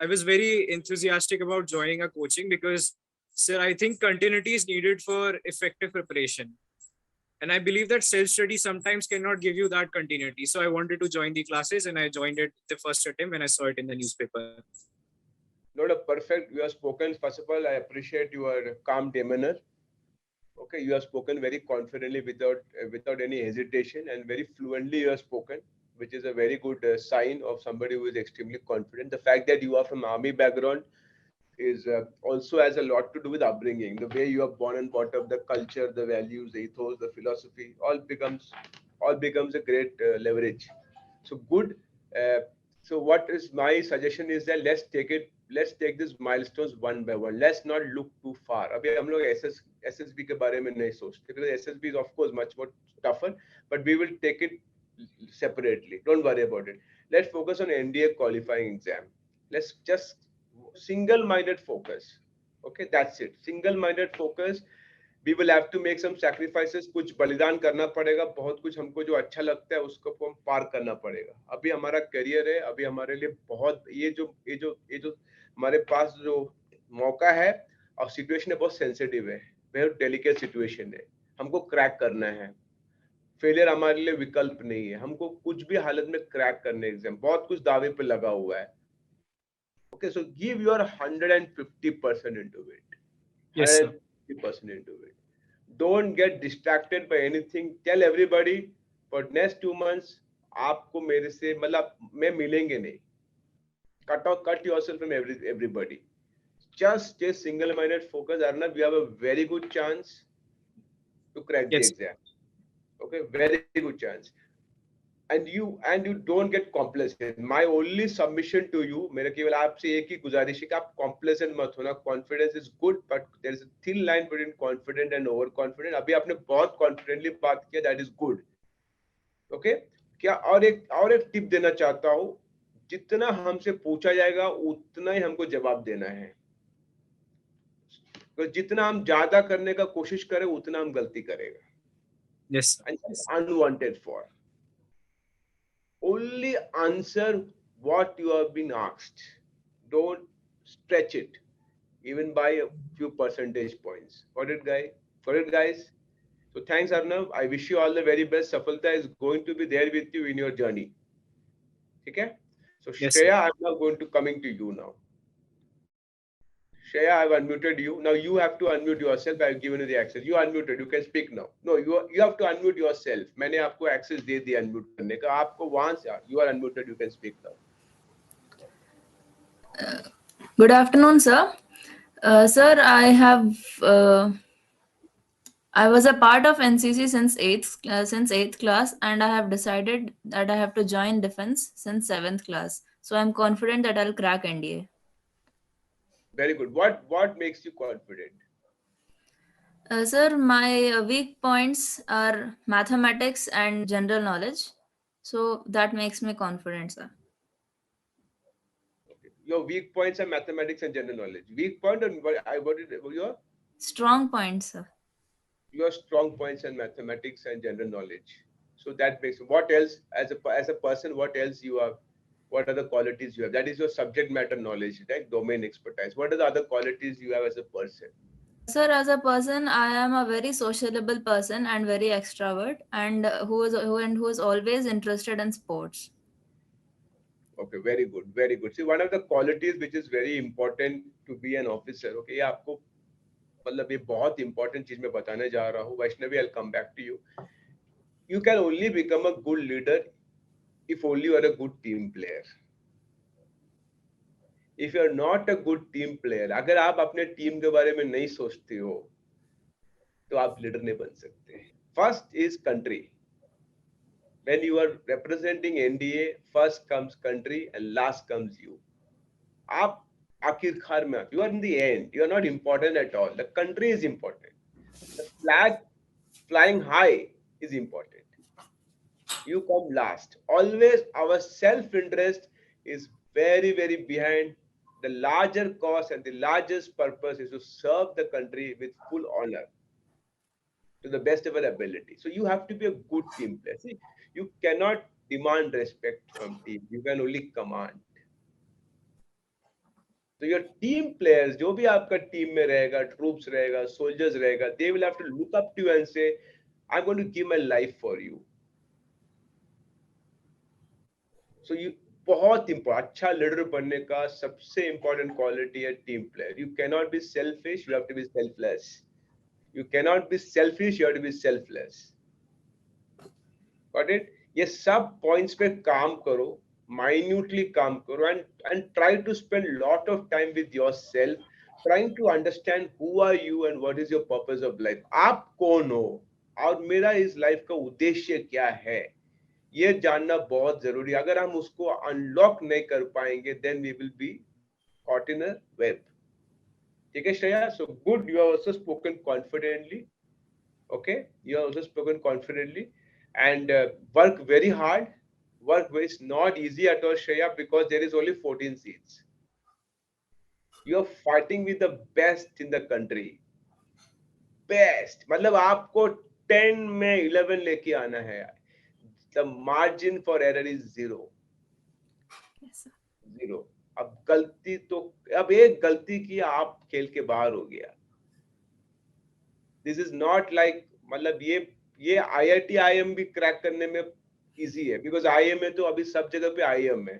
I was very enthusiastic about joining a coaching because, sir, I think continuity is needed for effective preparation. And I believe that self-study sometimes cannot give you that continuity. So I wanted to join the classes and I joined it the first attempt when I saw it in the newspaper. Not a perfect, you have spoken. First of all, I appreciate your calm demeanor. Okay, you have spoken very confidently without any hesitation, and very fluently you have spoken, which is a very good sign of somebody who is extremely confident. The fact that you are from army background is also has a lot to do with upbringing. The way you are born and brought up, the culture, the values, the ethos, the philosophy, all becomes a great leverage. So good. So what is my suggestion is that let's take these milestones one by one. Let's not look too far. अभी हम लोग SSB के बारे में नहीं सोचते, because SSB is of course much more tougher, but we will take it separately. Don't worry about it. Let's focus on NDA qualifying exam. Let's just single-minded focus. Okay, that's it. Single-minded focus. We will have to make some sacrifices. कुछ बलिदान करना पड़ेगा, बहुत कुछ हमको जो अच्छा लगता है उसको हम पार करना पड़ेगा. अभी हमारा करियर है, अभी हमारे लिए बहुत ये जो हमारे पास जो मौका है और सिचुएशन है बहुत सेंसिटिव है, बहुत डेलिकेट सिचुएशन है. हमको क्रैक करना है. फेलियर हमारे लिए विकल्प नहीं है. हमको कुछ भी हालत में क्रैक करने एग्जाम, बहुत कुछ दावे पे लगा हुआ है. Okay, so give your 150% into it. Yes, sir. 150% into it. Don't get distracted by anything. Tell everybody for next 2 months आपको मेरे से मतलब मैं मिलेंगे नहीं. Cut yourself from everybody. Just stay single-minded, focus. Arnab, you have a very good chance to crack the exam. Okay, very good chance. And you don't get complacent. My only submission to you, मेरा केवल आपसे एक ही गुजारिश है कि आप complacent मत होना. Confidence is good, but there is a thin line between confident and overconfident. अभी आपने बहुत confidently बात किया, that is good. Okay? क्या और एक टिप देना चाहता हूँ, जितना हमसे पूछा जाएगा उतना ही हमको जवाब देना है. तो जितना हम ज्यादा करने का कोशिश करें उतना हम गलती करेगा. Yes. And unwanted for. Only answer what you have been asked. Don't stretch it, even by a few percentage points. Got it, guys? So thanks, Arnav. I wish you all the very best. Safalta is going to be there with you in your journey. Okay? So Yes, Shreya, I'm now going to coming to you now. Shreya, I've unmuted you. Now you have to unmute yourself. I've given you the access. You unmuted. You can speak now. No, you have to unmute yourself. मैंने आपको access दे दिया unmute करने का. आपको वहाँ से you are unmuted. You can speak now. Good afternoon, sir. Sir, I was a part of NCC since eighth class, and I have decided that I have to join defense since 7th class. So I'm confident that I'll crack NDA. Very good. What makes you confident? Sir, my weak points are mathematics and general knowledge. So that makes me confident, sir. Okay. Your weak points are mathematics and general knowledge. Weak point and what is your Strong points, sir. your strong points and mathematics and general knowledge. So that makes what else as a person, what else you have? What are the qualities you have? That is your subject matter knowledge, right? Domain expertise. What are the other qualities you have as a person? Sir, as a person, I am a very sociable person and very extrovert, and who is always interested in sports. Okay, very good, very good. See, one of the qualities which is very important to be an officer. Okay, ये आपको मतलब ये बहुत important चीज मैं बताने जा रहा हूँ. Vaishnavi, I'll come back to you. You can only become a good leader if only you are a good team player. If you are not a good team player, अगर आप अपने टीम के बारे में नहीं सोचते हो, तो आप लीडर नहीं बन सकते. First is country. When you are representing NDA, first comes country and last comes you. आप आखिरकार में, you are in the end. You are not important at all. The country is important. The flag flying high is important. You come last. Always our self-interest is very, very behind. The larger cause and the largest purpose is to serve the country with full honor to the best of our ability. So you have to be a good team player. See, you cannot demand respect from team. You can only command. So your team players, जो भी आपका team में रहेगा, troops रहेगा, soldiers रहेगा, they will have to look up to you and say, I'm going to give my life for you. So you बहुत important, अच्छा leader बनने का सबसे important quality है team player. You cannot be selfish, you have to be selfless. You cannot be selfish, you have to be selfless. Got it? ये सब points पे काम करो, minutely काम करो, and try to spend lot of time with yourself, trying to understand who are you and what is your purpose of life. आप कौन हो और मेरा इस लाइफ का उद्देश्य क्या है, ये जानना बहुत जरूरी है. अगर हम उसको अनलॉक नहीं कर पाएंगे, then we will be caught in a web. ठीक है Shreya? So good, you have also spoken confidently. Okay, you have also spoken confidently, and work very hard. Work is not easy at all, Shreya, because there is only 14 seats. You are fighting with the best in the country. Best मतलब आपको 10 में 11 लेके आना है. The margin for error is zero. Yes, sir. Zero. अब गलती तो अब एक गलती की आप खेल के बाहर हो गया. This is not like मतलब ये IIT IIM भी क्रैक करने में इजी है, बिकॉज IIM में तो अभी सब जगह पे IIM है,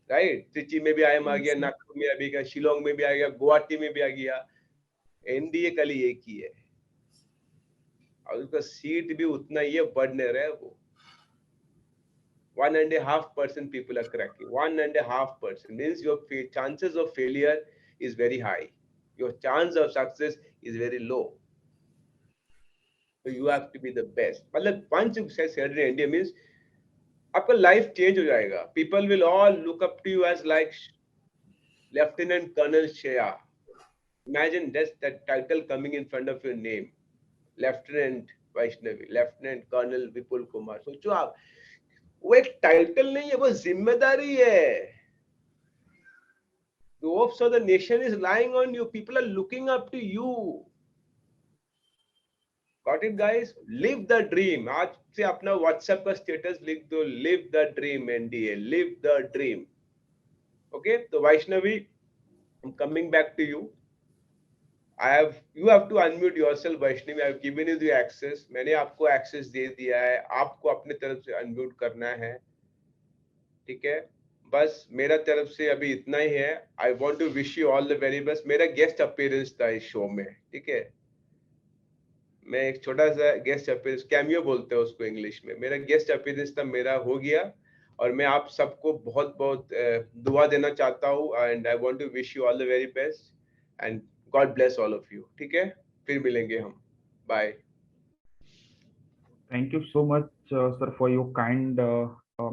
राइट? त्रिची में भी IIM आ गया, नागपुर में अभी का, शिलोंग में भी आ गया, गुवाहाटी में भी आ गया. एनडीए खाली एक ही है और उसका सीट भी उतना ही है, बढ़ नहीं रहा है वो. 1.5% people are cracking. 1.5% means your chances of failure is very high. Your chance of success is very low. So you have to be the best. मतलब once you say settled in India means आपका life change हो जाएगा. People will all look up to you as like Lieutenant Colonel Shreya. Imagine that title coming in front of your name. Lieutenant Vaishnavi, Lieutenant Colonel Vipul Kumar. सोचो आप, वो एक title नहीं है, वो जिम्मेदारी है. The hopes of the nation is lying on you. People are looking up to you. Got it, guys? Live the dream. आज से अपना WhatsApp का स्टेटस लिख दो, live the dream NDA, live the dream. Okay, तो Vaishnavi, I'm coming back to you. You have to unmute yourself, Vaishnavi. I have given you the access. मैंने आपको access दे दिया है. आपको अपने तरफ से unmute करना है. ठीक है? बस मेरा तरफ से अभी इतना ही है. I want to wish you all the very best. मेरा गेस्ट अपीयरेंस था इस शो में, ठीक है? मैं एक छोटा सा गेस्ट अपीयरेंस, कैमियो बोलते हैं उसको इंग्लिश में. मेरा गेस्ट अपीयरेंस था, मेरा हो गया, और मैं आप सबको बहुत बहुत दुआ देना चाहता हूँ. And I want to wish you all the very best and God bless all of you. ठीक है, फिर मिलेंगे हम. Bye. Thank you so much, sir, for your kind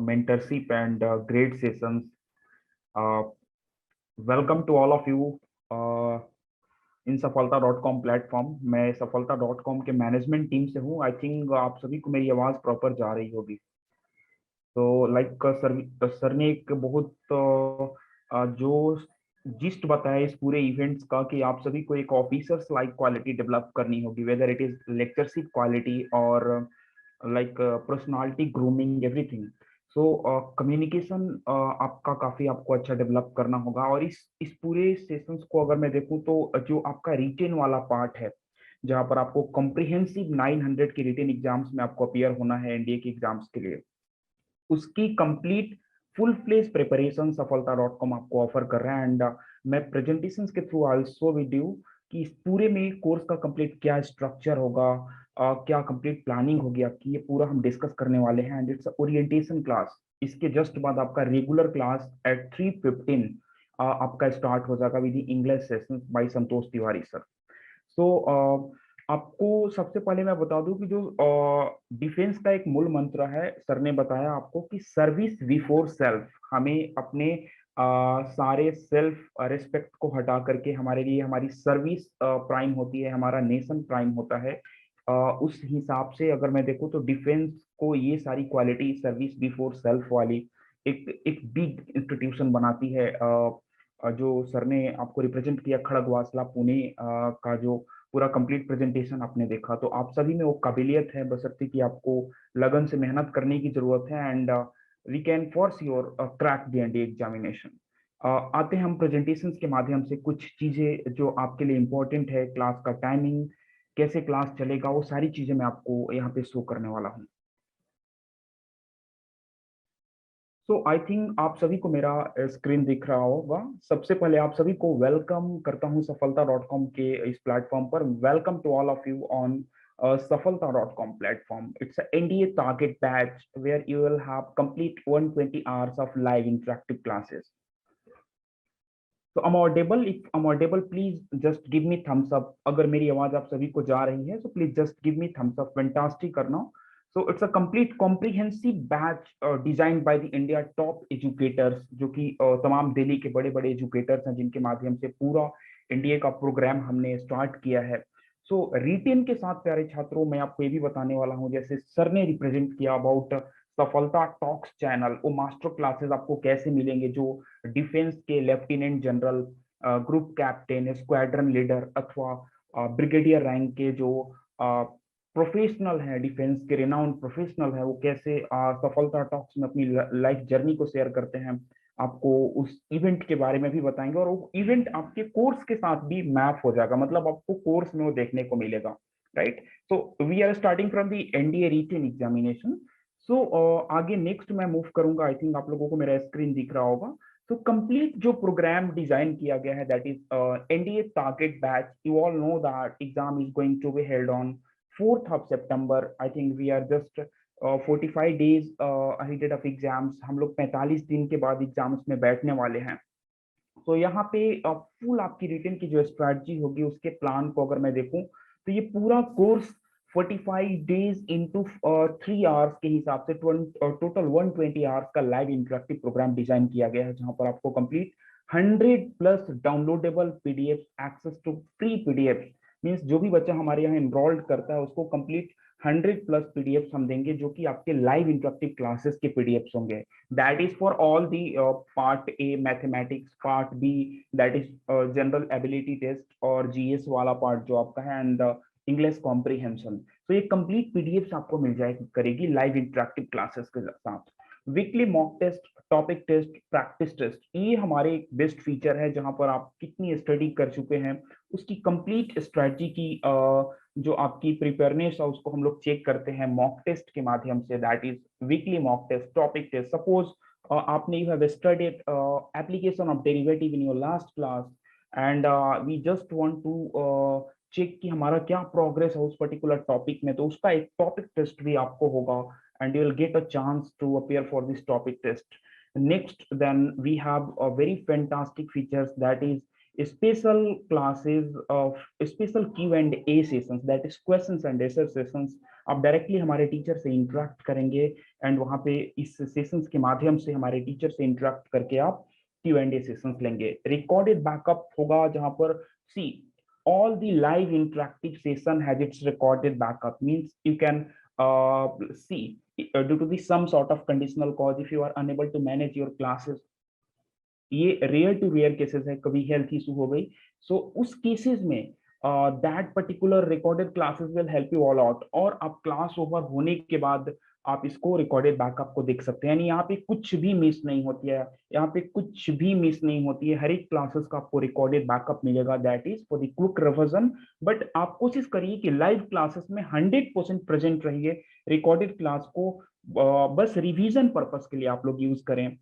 mentorship and great sessions. Welcome to all of you in Safalta.com platform. मैं Safalta.com के management team से हूँ. I think आप सभी को मेरी आवाज़ प्रॉपर जा रही होगी. तो लाइक सर ने एक बहुत जो जिस्ट बताया इस पूरे इवेंट्स का, कि आप सभी को एक ऑफिसर्स लाइक क्वालिटी डेवलप करनी होगी, whether it is lectureship quality और like personality grooming, everything. So communication आपका काफी आपको अच्छा डेवलप करना होगा. और इस पूरे सेशंस को अगर मैं देखूं तो जो आपका रिटेन वाला पार्ट है, जहां पर आपको कॉम्प्रिहेंसिव 900 के रिटेन एग्जाम्स में आपको अपीयर होना है एनडीए के एग्जाम्स के लिए, उसकी कंप्लीट फुल फ्लेज प्रिपरेशन सफलता.com आपको ऑफर कर रहा है. एंड मैं प्रेजेंटेशंस के through I show with you कि इस पूरे में कोर्स का कंप्लीट क्या स्ट्रक्चर होगा, क्या कंप्लीट प्लानिंग होगी आपकी, ये पूरा हम डिस्कस करने वाले हैं. And it's orientation class. इसके जस्ट बाद आपका रेगुलर क्लास एट 3:15 आपका स्टार्ट हो जाएगा with English session by Santosh Tiwari sir. So आपको सबसे पहले मैं बता दूं कि जो डिफेंस का एक मूल मंत्र है, सर ने बताया आपको कि सर्विस बिफोर सेल्फ. हमें अपने सारे सेल्फ रिस्पेक्ट को हटा करके हमारे लिए हमारी सर्विस प्राइम होती है, हमारा नेशन प्राइम होता है. उस हिसाब से अगर मैं देखूं तो डिफेंस को ये सारी क्वालिटी सर्विस बिफोर सेल्फ वाली एक बिग इंस्टीट्यूशन बनाती है. जो सर ने आपको रिप्रेजेंट किया खड़गवासला पुणे का जो पूरा कंप्लीट प्रेजेंटेशन आपने देखा, तो आप सभी में वो काबिलियत है, बशर्ते कि आपको लगन से मेहनत करने की जरूरत है. And we can for sure crack the NDA examination. आते हैं हम प्रेजेंटेशंस के माध्यम से कुछ चीजें जो आपके लिए इम्पोर्टेंट है, क्लास का टाइमिंग, कैसे क्लास चलेगा, वो सारी चीजें मैं आपको यहाँ पे शो करने वाला हूँ. तो आई थिंक आप सभी को मेरा स्क्रीन दिख रहा होगा. सबसे पहले आप सभी को वेलकम करता हूं सफलता.com के इस प्लेटफॉर्म पर. Welcome to all of you on Safalta.com platform. It's an NDA target batch where you will have complete 120 hours of live interactive classes. So I'm audible. If I'm audible, please just give me thumbs up. अगर मेरी आवाज आप सभी को जा रही है, so please just give me thumbs up. Fantastic करना. So it's a complete comprehensive batch designed by the India top educators, जो कि तमाम दिल्ली के बड़े बड़े एजुकेटर्स हैं, जिनके माध्यम से पूरा एनडीए का प्रोग्राम हमने स्टार्ट किया है। सो रिटेन के साथ प्यारे छात्रों मैं आपको ये भी बताने वाला हूँ, जैसे सर ने रिप्रेजेंट किया अबाउट सफलता टॉक्स चैनल, वो मास्टर क्लासेस आपको कैसे मिलेंगे जो डिफेंस के lieutenant general, group captain, squadron leader अथवा ब्रिगेडियर रैंक के जो प्रोफेशनल है, डिफेंस के रिनाउंड प्रोफेशनल है, वो कैसे सफलता टॉक्स में अपनी लाइफ जर्नी को शेयर करते हैं, आपको उस इवेंट के बारे में भी बताएंगे। और वो इवेंट आपके कोर्स के साथ भी मैप हो जाएगा, मतलब आपको कोर्स में वो देखने को मिलेगा, right. So we are starting from the NDA written examination. So आगे नेक्स्ट मैं मूव करूंगा, आई थिंक आप लोगों को मेरा स्क्रीन दिख रहा होगा। तो कंप्लीट जो प्रोग्राम डिजाइन किया गया है that is NDA target batch, you all know that exam is going to be held on 4th of September. I think we are just 45 days ahead of exams. हम लोग 45 दिन के बाद exams में बैठने वाले हैं। तो यहाँ पे फुल आपकी रिटन की जो स्ट्रैटेजी होगी उसके प्लान को अगर मैं देखूं तो ये पूरा कोर्स 45 डेज इंटू 3 आवर्स के हिसाब से टोटल 120 आवर्स का लाइव इंटरेक्टिव प्रोग्राम डिजाइन किया गया है, जहां पर आपको complete 100+ downloadable PDF, access to free PDF, means जो भी बच्चा हमारे यहाँ एनरोल्ड करता है उसको कंप्लीट 100+ पीडीएफ हम देंगे जो कि आपके लाइव इंटरेक्टिव क्लासेस के पीडीएफ होंगे। That is for all the part A mathematics, part B that is general ability test और जीएस वाला पार्ट जो आपका है, एंड इंग्लिश कॉम्प्रिहेंशन। तो ये कंप्लीट पीडीएफ आपको मिल जाएगी करेगी लाइव इंटरेक्टिव क्लासेस के साथ। Weekly mock test, topic test, practice test, ये हमारे एक बेस्ट फीचर है जहां पर आप कितनी स्टडी कर चुके हैं उसकी कंप्लीट स्ट्रेटजी की जो आपकी प्रिपेयरनेस है उसको हम लोग चेक करते हैं मॉक टेस्ट के माध्यम से। That is weekly mock test, topic test. Suppose आपने you have studied application of derivative in your last class and we just want to check कि हमारा क्या प्रोग्रेस है उस पर्टिकुलर टॉपिक में, तो उसका एक टॉपिक टेस्ट भी आपको होगा and you will get a chance to appear for this topic test. Next, then we have a very fantastic features, that is special classes of special Q&A sessions, that is questions and answer sessions। आप directly हमारे teacher से interact करेंगे and वहां पे इस sessions के माध्यम से हमारे टीचर से इंटरेक्ट करके आप Q&A सेशंस लेंगे। रिकॉर्डेड बैकअप होगा जहां पर सी all the live interactive session has its recorded backup, means you can see due to the some sort of conditional cause if you are unable to manage your classes, ये rare to rare cases है, कभी health issue हो गई, सो उस cases में that particular recorded classes will help you all out. और आप class over होने के बाद आप इसको रिकॉर्डेड बैकअप को देख सकते हैं, यानी यहाँ पे कुछ भी मिस नहीं होती है, यहाँ पे कुछ भी मिस नहीं होती है, हर एक क्लासेस का आपको रिकॉर्डेड बैकअप मिलेगा। That is for the quick revision. But आप कोशिश करिए कि लाइव क्लासेस में 100% प्रेजेंट रहिए, रिकॉर्डेड क्लास को बस रिवीजन पर्पस के लिए आप लोग यूज करें।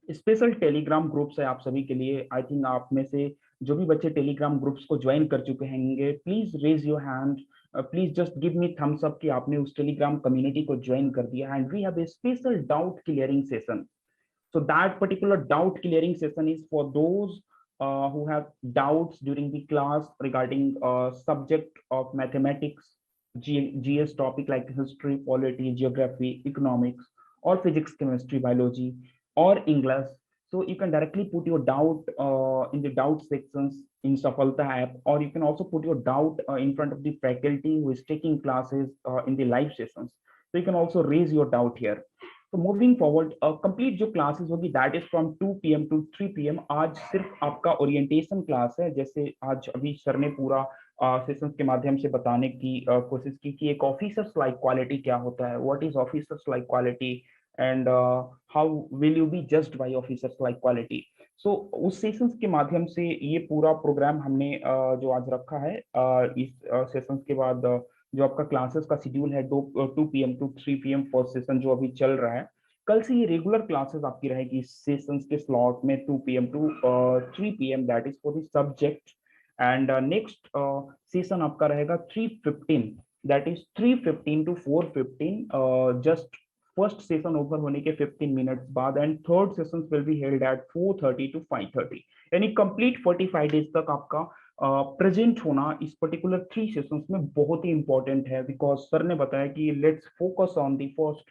स्पेशल टेलीग्राम ग्रुप्स है आप सभी के लिए। आई थिंक आप में से जो भी बच्चे टेलीग्राम ग्रुप्स को ज्वाइन कर चुके होंगे, please raise your hand, please just give me thumbs up कि आपने उस टेलीग्राम कम्युनिटी को ज्वाइन कर दिया। And we have a special doubt clearing session. So that particular doubt clearing session is for those who have doubts during the class regarding subject of mathematics, GS topic like history, polity, geography, economics, or physics, chemistry, biology, or English. So you can directly put your doubt in the doubt sections in Safalta app, or you can also put your doubt in front of the faculty who is taking classes in the live sessions. So you can also raise your doubt here. तो moving forward complete जो classes होगी that is from 2 PM to 3 PM। आज सिर्फ आपका orientation class है, जैसे आज अभी सर ने पूरा सेशंस के माध्यम से बताने की कोशिश की कि एक ऑफिसर्स लाइक क्वालिटी क्या होता है, what is officers like quality and how will you be judged by officers like quality. So उस सेशंस के माध्यम से ये पूरा प्रोग्राम हमने जो आज रखा है इस सेशंस के बाद जो आपका क्लासेस का शेड्यूल है 2 PM to 3 PM first session जो अभी चल रहा है, कल से ये रेगुलर क्लासेस आपकी रहेगी सेशंस के स्लॉट में 2 PM to 3 PM, that is for the subject. And next session आपका रहेगा 3:15, that is 3:15 to 4:15, just first session over होने के 15 मिनट्स बाद। And third session will be held at 4:30 to 5:30, यानी कंप्लीट 45 डेज तक आपका प्रेजेंट होना इस पर्टिकुलर 3 सेशंस में बहुत ही इंपॉर्टेंट है, बिकॉज सर ने बताया कि let's focus on the first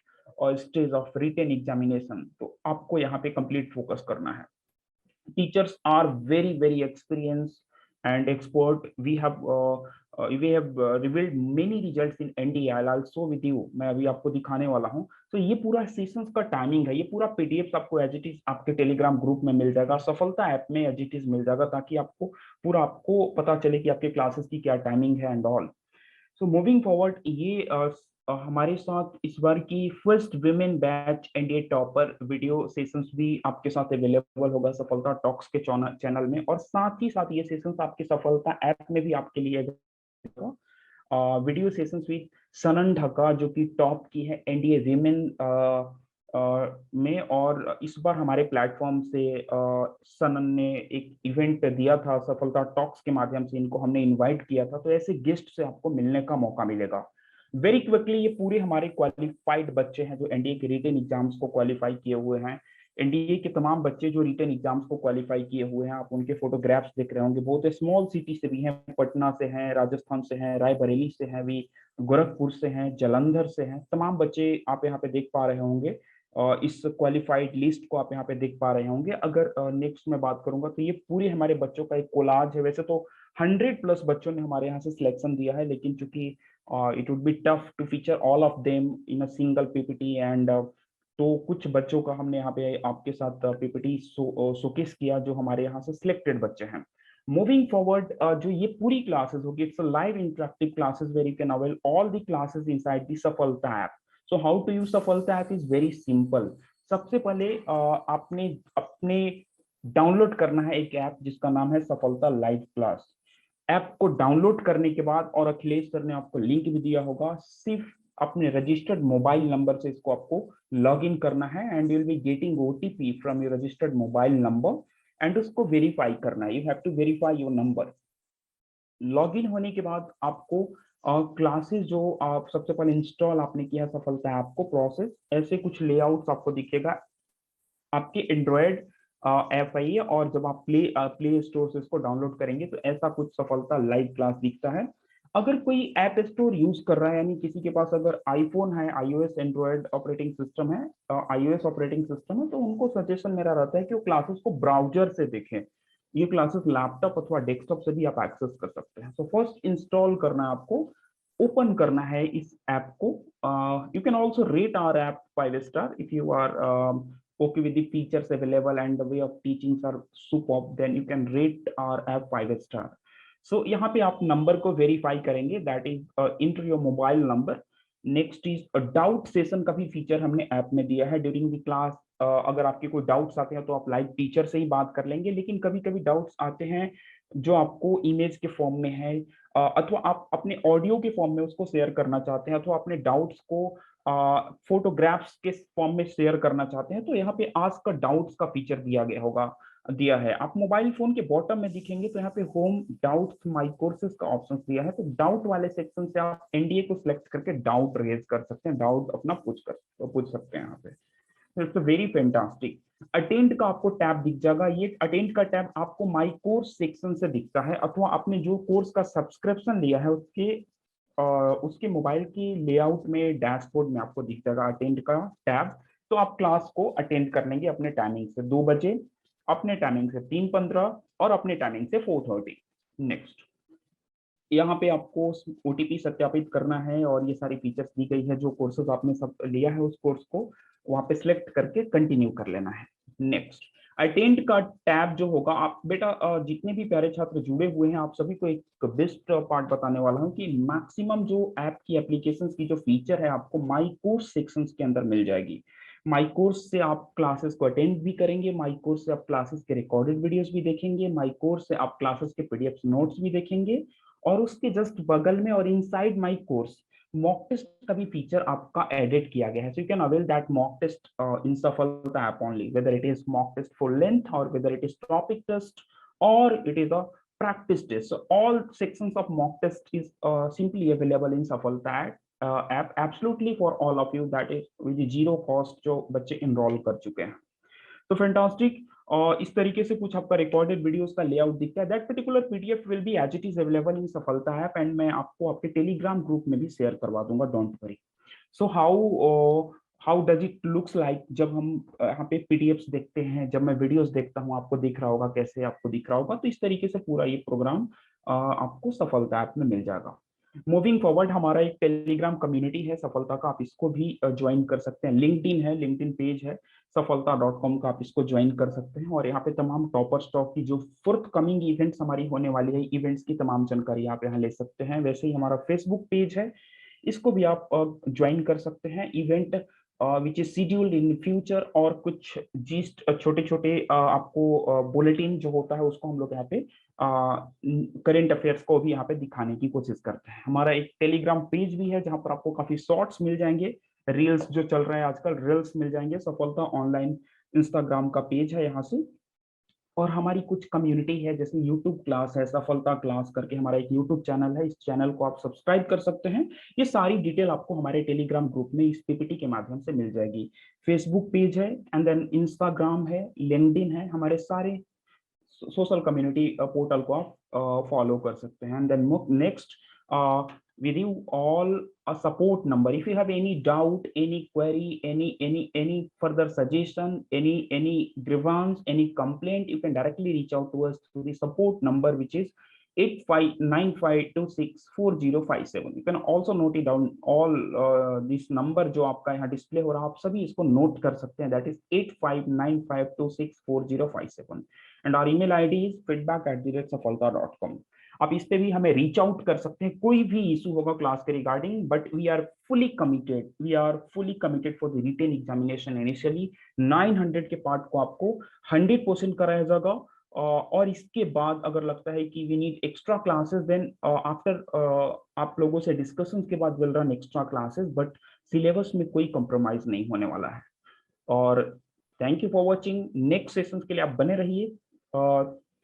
stage of written examination. तो आपको यहाँ पे कंप्लीट फोकस करना है। Teachers are very very experience, and export. We have revealed many results in NDA. I'll also with you, मैं अभी आपको दिखाने वाला हूँ. तो ये पूरा सेशंस का टाइमिंग है, ये पूरा पीडीएफ आपको एज इट इज आपके टेलीग्राम ग्रुप में मिल जाएगा, सफलता ऐप में एज इट इज मिल जाएगा, ताकि आपको पूरा आपको पता चले कि आपके क्लासेस की क्या टाइमिंग है and all. So moving forward, ये हमारे साथ इस बार की first women batch NDA topper video sessions भी आपके साथ अवेलेबल होगा सफलता टॉक्स के चैनल में, और साथ ही साथ ये सेशंस आपके सफलता ऐप में भी आपके लिए वीडियो सेशंस विद सनन ढका, जो कि टॉप की है एनडीए विमेन में. और इस बार हमारे प्लेटफॉर्म से सनन ने एक इवेंट दिया था सफलता टॉक्स के माध्यम से, इनको हमने इनवाइट किया था, तो ऐसे गेस्ट से आपको मिलने का मौका मिलेगा वेरी क्विकली. ये पूरे हमारे क्वालिफाइड बच्चे हैं जो एनडीए के रिटन एग्जाम्स को क्वालिफाई किए हुए हैं. एनडीए के तमाम बच्चे जो रिटन एग्जाम्स को क्वालिफाई किए हुए हैं, आप उनके फोटोग्राफ्स देख रहे होंगे. बहुत स्मॉल सिटी से भी हैं, पटना से हैं, राजस्थान से हैं, रायबरेली से हैं, भी गोरखपुर से हैं, जलंधर से हैं. तमाम बच्चे आप यहाँ पे देख पा रहे होंगे. इस क्वालिफाइड लिस्ट को आप यहाँ पे देख पा रहे होंगे. अगर नेक्स्ट में बात करूंगा तो ये पूरे हमारे बच्चों का एक कोलाज है. वैसे तो 100+ बच्चों ने हमारे यहाँ से सिलेक्शन दिया है, लेकिन चूंकि it would be tough to feature all of them in a single PPT, and तो कुछ बच्चों का हमने यहाँ पे आपके साथ पीपीटी शोकेस किया जो हमारे यहाँ से सिलेक्टेड बच्चे हैं. मूविंग फॉरवर्ड, जो ये पूरी क्लासेस होगी, it's a live interactive classes where you can avail all the classes inside the Safalta app. So how to use Safalta app is very simple. सबसे पहले आपने अपने डाउनलोड करना है एक ऐप जिसका नाम है सफलता लाइव क्लास. ऐप को डाउनलोड करने के बाद, और अखिलेश सर ने आपको लिंक भी दिया होगा, सिर्फ अपने रजिस्टर्ड मोबाइल नंबर से इसको आपको लॉग इन करना है, and you will be getting OTP from your registered mobile number, and उसको वेरीफाई करना है. You have to verify your number. Log in होने के बाद आपको क्लासेस जो आप सबसे पहले इंस्टॉल आपने किया सफलता ऐप को, प्रोसेस ऐसे कुछ लेआउट्स आपको दिखेगा. आपके एंड्रॉयड ऐप है ये, और जब आप प्ले स्टोर से इसको डाउनलोड करेंगे तो ऐसा कुछ सफलता लाइव क्लास दिखता है. अगर कोई ऐप स्टोर यूज कर रहा है, यानी किसी के पास अगर आईफोन है, आईओएस एंड्रॉयड ऑपरेटिंग सिस्टम है, आईओएस ऑपरेटिंग सिस्टम है, तो उनको सजेशन मेरा रहता है कि वो क्लासेस को ब्राउजर से देखें. ये क्लासेस लैपटॉप अथवा डेस्कटॉप से भी आप एक्सेस कर सकते हैं. तो फर्स्ट इंस्टॉल करना है आपको, ओपन करना है इस ऐप को. You can also rate our app 5 star if you are okay with the features available and the way of teachings are superb, then you can rate our app 5 star. So यहाँ पे आप number को verify करेंगे, that is enter your mobile number. Next is a doubt session का भी feature हमने app में दिया है. ड्यूरिंग द क्लास अगर आपके कोई डाउट्स आते हैं तो आप लाइव टीचर से ही बात कर लेंगे, लेकिन कभी कभी डाउट्स आते हैं जो आपको इमेज के फॉर्म में है, अथवा आप अपने ऑडियो के फॉर्म में उसको शेयर करना चाहते हैं, अथवा अपने डाउट्स को फोटोग्राफ्स के फॉर्म में शेयर करना चाहते हैं, तो यहाँ पे आस्क का डाउट्स का फीचर दिया है. आप मोबाइल फोन के बॉटम में दिखेंगे तो यहाँ पे होम डाउट्स माय कोर्सेज का ऑप्शन दिया है. तो डाउट वाले सेक्शन से आप एनडीए को सिलेक्ट करके डाउट रेज कर सकते हैं, डाउट अपना पूछ सकते हैं यहाँ पे. It's very fantastic. अटेंड का आपको टैब दिख जाएगा. ये अटेंड का टैब आपको माय कोर्स सेक्शन से दिखता है, अथवा आपने जो कोर्स का सब्सक्रिप्शन लिया है उसके मोबाइल की लेआउट में डैशबोर्ड में आपको दिख जाएगा अटेंड का टैब. तो आप क्लास को अटेंड कर लेंगे अपने टाइमिंग से 2 बजे, अपने टाइमिंग से 3:15 और अपने टाइमिंग से 4:30. नेक्स्ट, यहाँ पे आपको ओटीपी सत्यापित करना है, और ये सारी फीचर्स दी गई है. जो कोर्सेज आपने सब लिया है उस कोर्स को वहाँ पे सिलेक्ट करके कंटिन्यू कर लेना है. नेक्स्ट, अटेंड का टैब जो होगा, आप बेटा जितने भी प्यारे छात्र जुड़े हुए हैं आप सभी को एक बेस्ट पार्ट बताने वाला हूँ कि मैक्सिमम जो ऐप की एप्लीकेशंस की जो फीचर है आपको माय कोर्स सेक्शंस के अंदर मिल जाएगी. माय कोर्स से आप क्लासेस को अटेंड भी करेंगे, माय कोर्स से आप क्लासेस के रिकॉर्डेड वीडियोस भी देखेंगे, माय कोर्स से आप क्लासेस के पीडीएफ नोट्स भी देखेंगे, और उसके जस्ट बगल में और inside my course mock test का भी फीचर आपका एडिट किया गया है. So you can avail that mock test in Safalta app only, whether it is mock test for length और whether it is topic test or it is a practice test. So all sections of mock test is simply available in Safalta app absolutely for all of you, that is with zero cost जो बच्चे enroll कर चुके हैं. तो fantastic. और इस तरीके से कुछ आपका रिकॉर्डेड वीडियोस का लेआउट दिखता है. That particular PDF will be as it is available in Safalta app, and मैं आपको आपके टेलीग्राम ग्रुप में भी शेयर करवा दूंगा, don't worry. So how how does it looks like, जब हम यहाँ पे पीडीएफ्स देखते हैं, जब मैं वीडियोस देखता हूँ, आपको दिख रहा होगा, कैसे आपको दिख रहा होगा। तो इस तरीके से पूरा ये प्रोग्राम आपको सफलता ऐप में मिल जाएगा। मूविंग फॉरवर्ड, हमारा एक टेलीग्राम कम्युनिटी है सफलता का, आप इसको भी ज्वाइन कर सकते हैं। लिंक्डइन है, लिंक्डइन पेज है सफलता.com का, आप इसको ज्वाइन कर सकते हैं। और यहाँ पे तमाम टॉपर स्टॉक की जो फोर्थ कमिंग इवेंट्स हमारी होने वाली है, इवेंट्स की तमाम जानकारी आप यहाँ ले सकते हैं। वैसे ही हमारा फेसबुक पेज है, इसको भी आप ज्वाइन कर सकते हैं। Event which is scheduled in future, और कुछ जीस्ट छोटे छोटे आपको बुलेटिन जो होता है उसको हम लोग यहाँ पे करेंट अफेयर्स को भी यहाँ पे दिखाने की कोशिश करते हैं। हमारा एक टेलीग्राम पेज भी है जहाँ पर आपको काफी शॉर्ट्स मिल जाएंगे, रील्स जो चल रहे हैं आजकल, रील्स मिल जाएंगे। सफलता ऑनलाइन इंस्टाग्राम का पेज है यहाँ से। और हमारी कुछ कम्युनिटी है, जैसे यूट्यूब क्लास है, सफलता क्लास करके हमारा एक यूट्यूब चैनल है, इस चैनल को आप सब्सक्राइब कर सकते हैं। ये सारी डिटेल आपको हमारे टेलीग्राम ग्रुप में इस पीपीटी के माध्यम से मिल जाएगी। फेसबुक पेज है, एंड देन इंस्टाग्राम है, लिंक्डइन है, हमारे सारे सोशल कम्युनिटी पोर्टल को आप फॉलो कर सकते हैं। And then next, with you all a support number. If you have any doubt, any query, any further suggestion, any grievance, any complaint, you can directly reach out to us through the support number, which is 8595264057. You can also note it down, all this number जो आपका यहाँ display हो रहा है, आप सभी इसको note कर सकते हैं। That is 8595264057. And our email ID is feedback@safalta.com. आप इस पे भी हमें रीच आउट कर सकते हैं, कोई भी इशू होगा क्लास के regarding. But we are fully committed for the written examination. Initially 900 के पार्ट को आपको 100% कराया जाएगा, और इसके बाद अगर लगता है कि we need extra classes, then after आप लोगों से डिस्कशन के बाद will run extra classes, but syllabus में कोई कॉम्प्रोमाइज नहीं होने वाला है। और thank you for watching. Next session के लिए आप बने रहिए।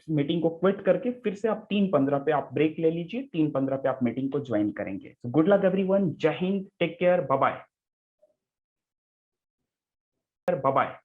मीटिंग को क्विट करके फिर से आप 3:15 पे आप ब्रेक ले लीजिए, 3:15 पे आप मीटिंग को ज्वाइन करेंगे। गुड लक एवरीवन, जय हिंद, टेक केयर, बाय बाय।